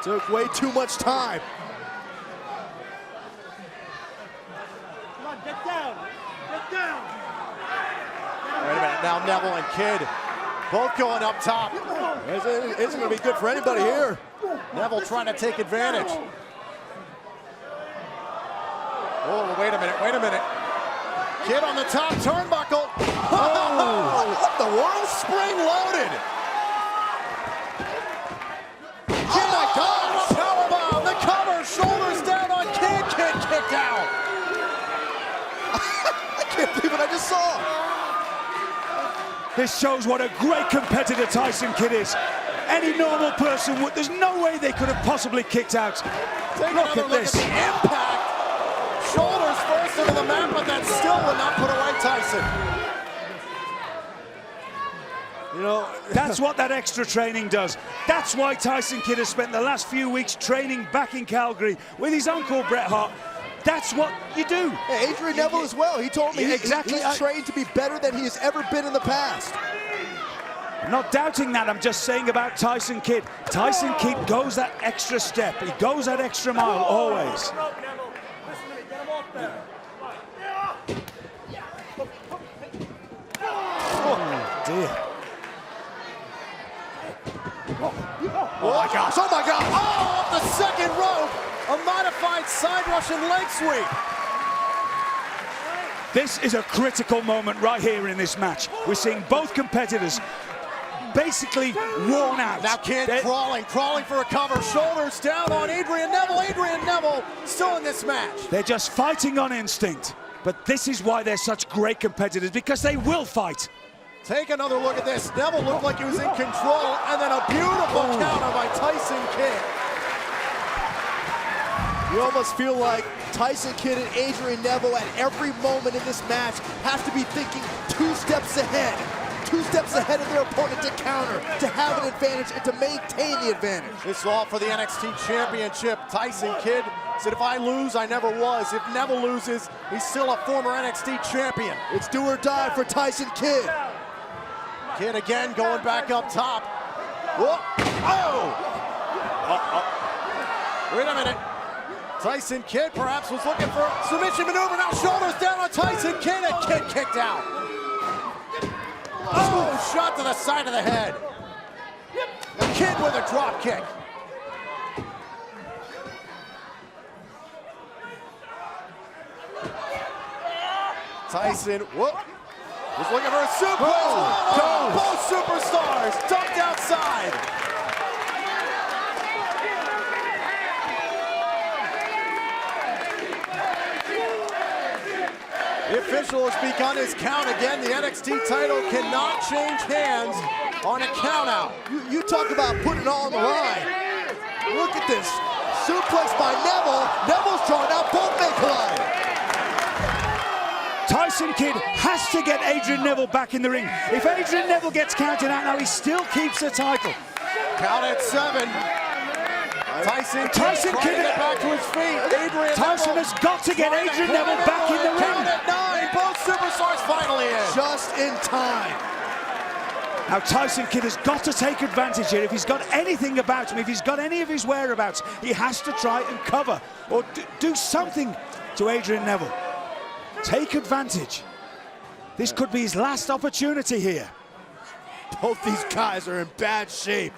Took way too much time. Come on, get down. Get down. Wait a minute, now Neville and Kidd both going up top. Isn't going to be good for anybody here. Neville trying to take advantage. Oh, Oh, wait a minute, wait a minute. Kidd on the top turnbuckle. Oh, what the world? Spring loaded. Oh my God! Powerbomb, the cover, shoulders down on Kidd. Kidd kicked out. I can't believe what I just saw. This shows what a great competitor Tyson Kidd is. Any normal person would, there's no way they could have possibly kicked out. Look at this. At the impact. Shoulders first into the mat, but that still will not put away Tyson. You know, that's what that extra training does. That's why Tyson Kidd has spent the last few weeks training back in Calgary with his uncle Bret Hart. That's what you do. Hey, Adrian Neville as well. He told me exactly. he's trained to be better than he has ever been in the past. I'm not doubting that. I'm just saying about Tyson Kidd. Tyson Kidd goes that extra step. He goes that extra mile always. Oh, dear. Oh my gosh, oh my God. Oh, off the second rope. A modified side Russian leg sweep. This is a critical moment right here in this match. We're seeing both competitors basically worn out. Now Kidd crawling for a cover. Shoulders down on Adrian Neville. Adrian Neville still in this match. They're just fighting on instinct. But this is why they're such great competitors, because they will fight. Take another look at this. Neville looked like he was in control, and then a beautiful counter by Tyson Kidd. You almost feel like Tyson Kidd and Adrian Neville at every moment in this match have to be thinking 2 steps ahead. 2 steps ahead of their opponent to counter, to have an advantage, and to maintain the advantage. This is all for the NXT Championship. Tyson Kidd said, if I lose, I never was. If Neville loses, he's still a former NXT champion. It's do or die for Tyson Kidd. Kidd again going back up top. Whoa. Oh! Wait a minute. Tyson Kidd perhaps was looking for a submission maneuver. Now shoulders down on Tyson Kidd, and Kidd kicked out. Oh, shot to the side of the head. The Kidd with a drop kick. Tyson, whoop. He's looking for a suplex. Oh, both superstars dumped outside. The official has begun his count again. The NXT title cannot change hands on a count out. You talk about putting it all on the line. Look at this. Suplex by Neville. Neville's drawn out. Both may collide. Tyson Kidd has to get Adrian Neville back in the ring. If Adrian Neville gets counted out now, he still keeps the title. Count at 7. Tyson Kidd back to his feet. Tyson has got to get Adrian Neville back in the ring. Count at 9. Both superstars finally in. Just in time. Now Tyson Kidd has got to take advantage here. If he's got anything about him, if he's got any of his whereabouts, he has to try and cover or do something to Adrian Neville. Take advantage. This could be his last opportunity here. Both these guys are in bad shape.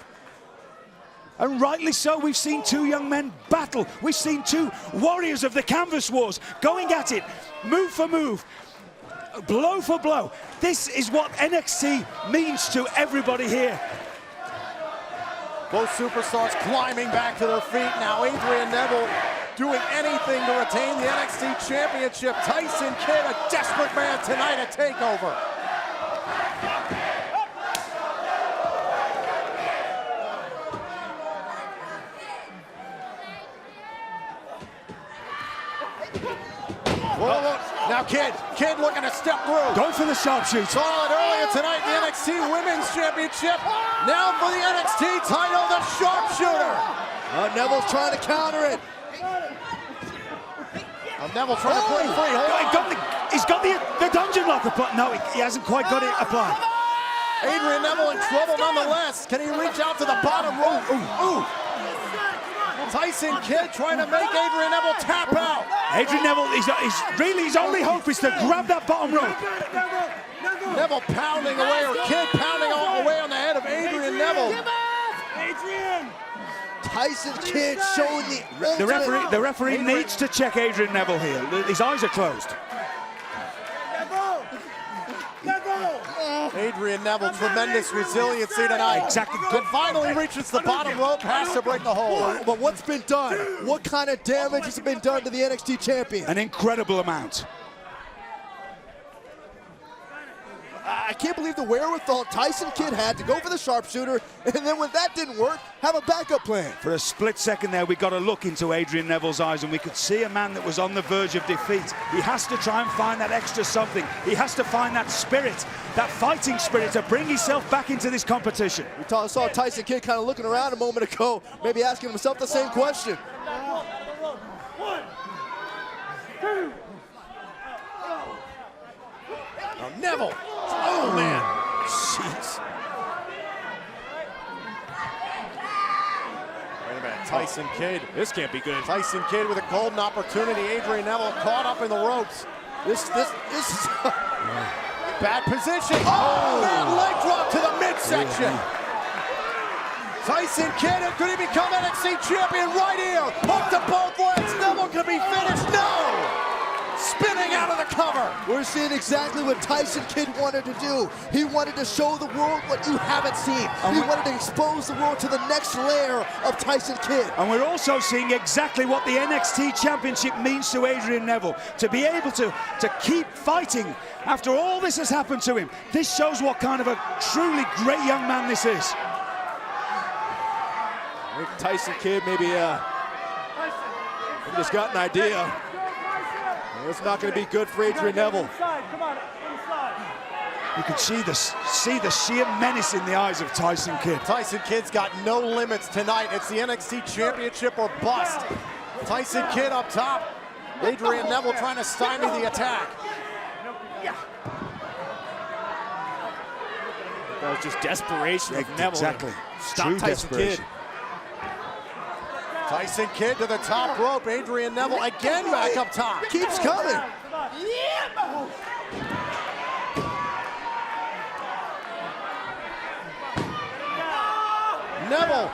And rightly so. We've seen 2 young men battle. We've seen 2 warriors of the Canvas Wars going at it, move for move, blow for blow. This is what NXT means to everybody here. Both superstars climbing back to their feet. Now Adrian Neville doing anything to retain the NXT Championship. Tyson Kidd, a desperate man tonight at TakeOver. Whoa. Now Kidd looking to step through. Go for the sharpshooter. Saw it earlier tonight, the NXT Women's Championship. Now for the NXT title, the sharpshooter. Neville's trying to counter it. Neville trying to play free. He's got the dungeon locker, but no, he hasn't quite got it applied. Adrian Neville in trouble nonetheless. Can he reach out to the bottom rope? Ooh. Tyson Kidd trying to make Adrian Neville tap out. Adrian Neville, his only hope is to grab that bottom rope. Neville pounding away, or Kidd pounding away on the head of Adrian Neville. Tyson Kidd showing the The referee needs to check Adrian Neville here. His eyes are closed. Adrian Neville, tremendous resiliency tonight. Exactly. But finally reaches the bottom rope, has to break the hold. But what's been done? What kind of damage has been done to the NXT champion? An incredible amount. I can't believe the wherewithal Tyson Kidd had to go for the sharpshooter, and then when that didn't work, have a backup plan. For a split second there, we got a look into Adrian Neville's eyes, and we could see a man that was on the verge of defeat. He has to try and find that extra something. He has to find that spirit, that fighting spirit, to bring himself back into this competition. We saw Tyson Kidd kind of looking around a moment ago, maybe asking himself the same question. 1, 2. Now Neville. Oh, man. Jeez. Wait a minute. Tyson Kidd. This can't be good. Tyson Kidd with a golden opportunity. Adrian Neville caught up in the ropes. This is bad position. Oh, man, leg drop to the midsection. Tyson Kidd, could he become NXT champion right here? Hook to both legs. Neville could be finished. No! Spinning out of the cover. We're seeing exactly what Tyson Kidd wanted to do. He wanted to show the world what you haven't seen. He wanted to expose the world to the next layer of Tyson Kidd. And we're also seeing exactly what the NXT Championship means to Adrian Neville. To be able to keep fighting after all this has happened to him. This shows what kind of a truly great young man this is. I think Tyson Kidd maybe just got an idea. It's not going to be good for Adrian Neville. You can see the sheer menace in the eyes of Tyson Kidd. Tyson Kidd's got no limits tonight. It's the NXT Championship or bust. Tyson Kidd up top. Adrian Neville trying to stymie the attack. That was just desperation of Neville. Exactly. Stop Tyson Kidd. Tyson Kidd to the top rope. Adrian Neville again back up top. Keeps coming. Neville.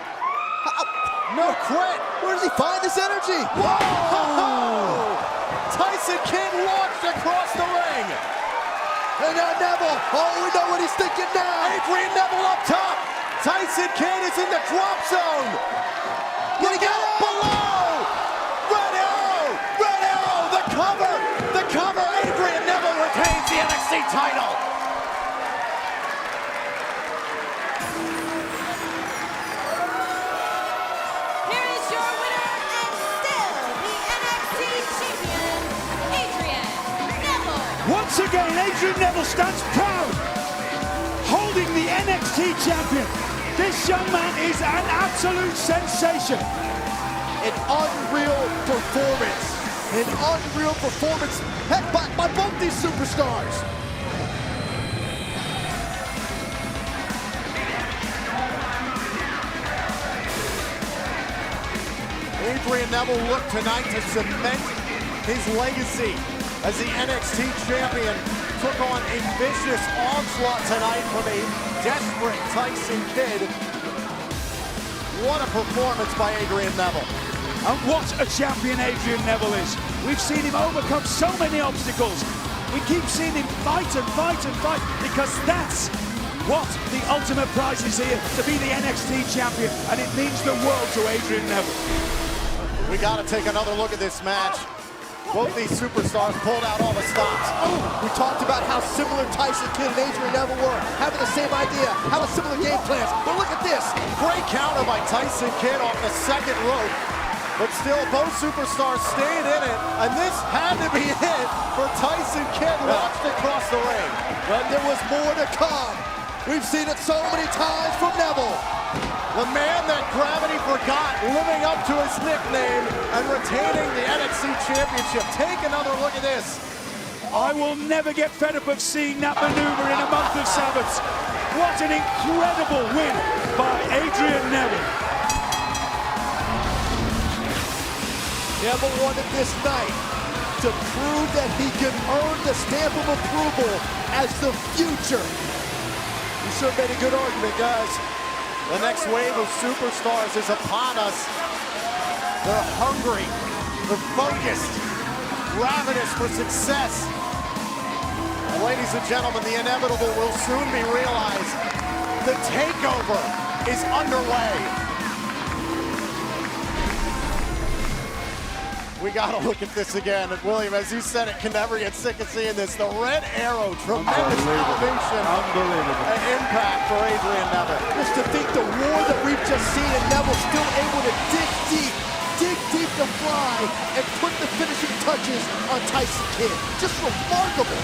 No quit. Where does he find this energy? Whoa! Tyson Kidd launched across the ring. And now Neville. Oh, we know what he's thinking now. Adrian Neville up top. Tyson Kidd is in the drop zone. Look out below! Red Arrow! Red Arrow! The cover! The cover! Adrian Neville retains the NXT title! Here is your winner and still the NXT champion, Adrian Neville. Once again, Adrian Neville stands proud, holding the NXT champion. This young man is an absolute sensation. An unreal performance. An unreal performance, heck, by both these superstars. Adrian Neville looked tonight to cement his legacy as the NXT champion. Took on a vicious onslaught tonight from a desperate Tyson Kidd. What a performance by Adrian Neville. And what a champion Adrian Neville is. We've seen him overcome so many obstacles. We keep seeing him fight and fight and fight, because that's what the ultimate prize is here, to be the NXT champion, and it means the world to Adrian Neville. We got to take another look at this match. Both these superstars pulled out all the stops. We talked about how similar Tyson Kidd and Adrian Neville were, having the same idea, having similar game plans. But look at this. Great counter by Tyson Kidd off the second rope. But still, both superstars stayed in it, and this had to be it for Tyson Kidd, launched across the ring. But there was more to come. We've seen it so many times from Neville. The man that gravity forgot, living up to his nickname and retaining the NXT Championship. Take another look at this. I will never get fed up of seeing that maneuver in a month of Sabbaths. What an incredible win by Adrian Neville. Neville wanted this night to prove that he can earn the stamp of approval as the future. You sure made a good argument, guys. The next wave of superstars is upon us. They're hungry, they're focused, ravenous for success. And ladies and gentlemen, the inevitable will soon be realized. The takeover is underway. We gotta look at this again. And William, as you said, it can never get sick of seeing this. The Red Arrow, tremendous elevation and impact for Adrian Neville. Just to think the war that we've just seen and Neville still able to dig deep to fly and put the finishing touches on Tyson Kidd. Just remarkable.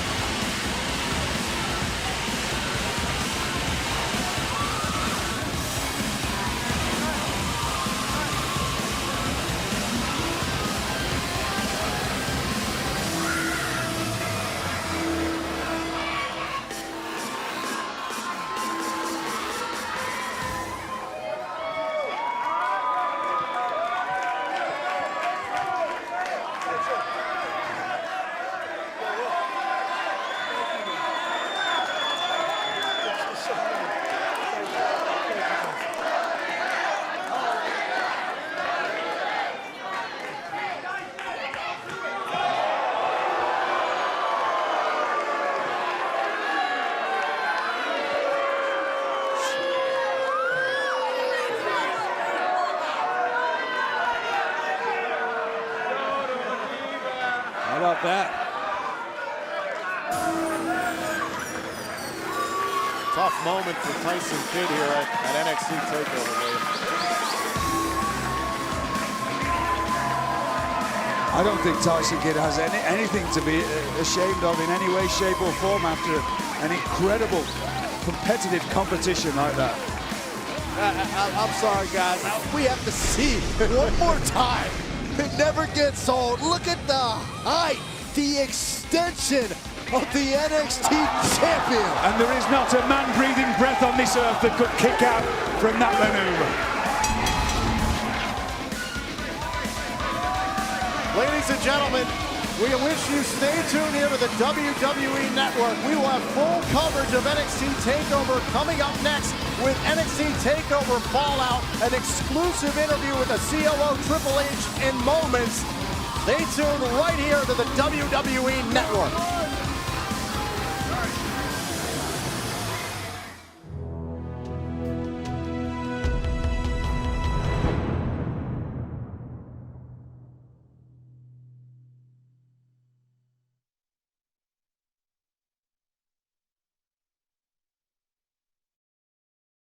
How about that? Tough moment for Tyson Kidd here at NXT TakeOver, William. I don't think Tyson Kidd has anything to be ashamed of in any way, shape or form after an incredible competitive competition like that. I'm sorry, guys. We have to see one more time. It never gets old. Look at the height, the extension of the NXT champion. And there is not a man breathing breath on this earth that could kick out from that maneuver. Ladies and gentlemen, we wish you stay tuned here to the WWE Network. We will have full coverage of NXT TakeOver coming up next with NXT TakeOver Fallout, an exclusive interview with the COO Triple H in moments. Stay tuned right here to the WWE Network.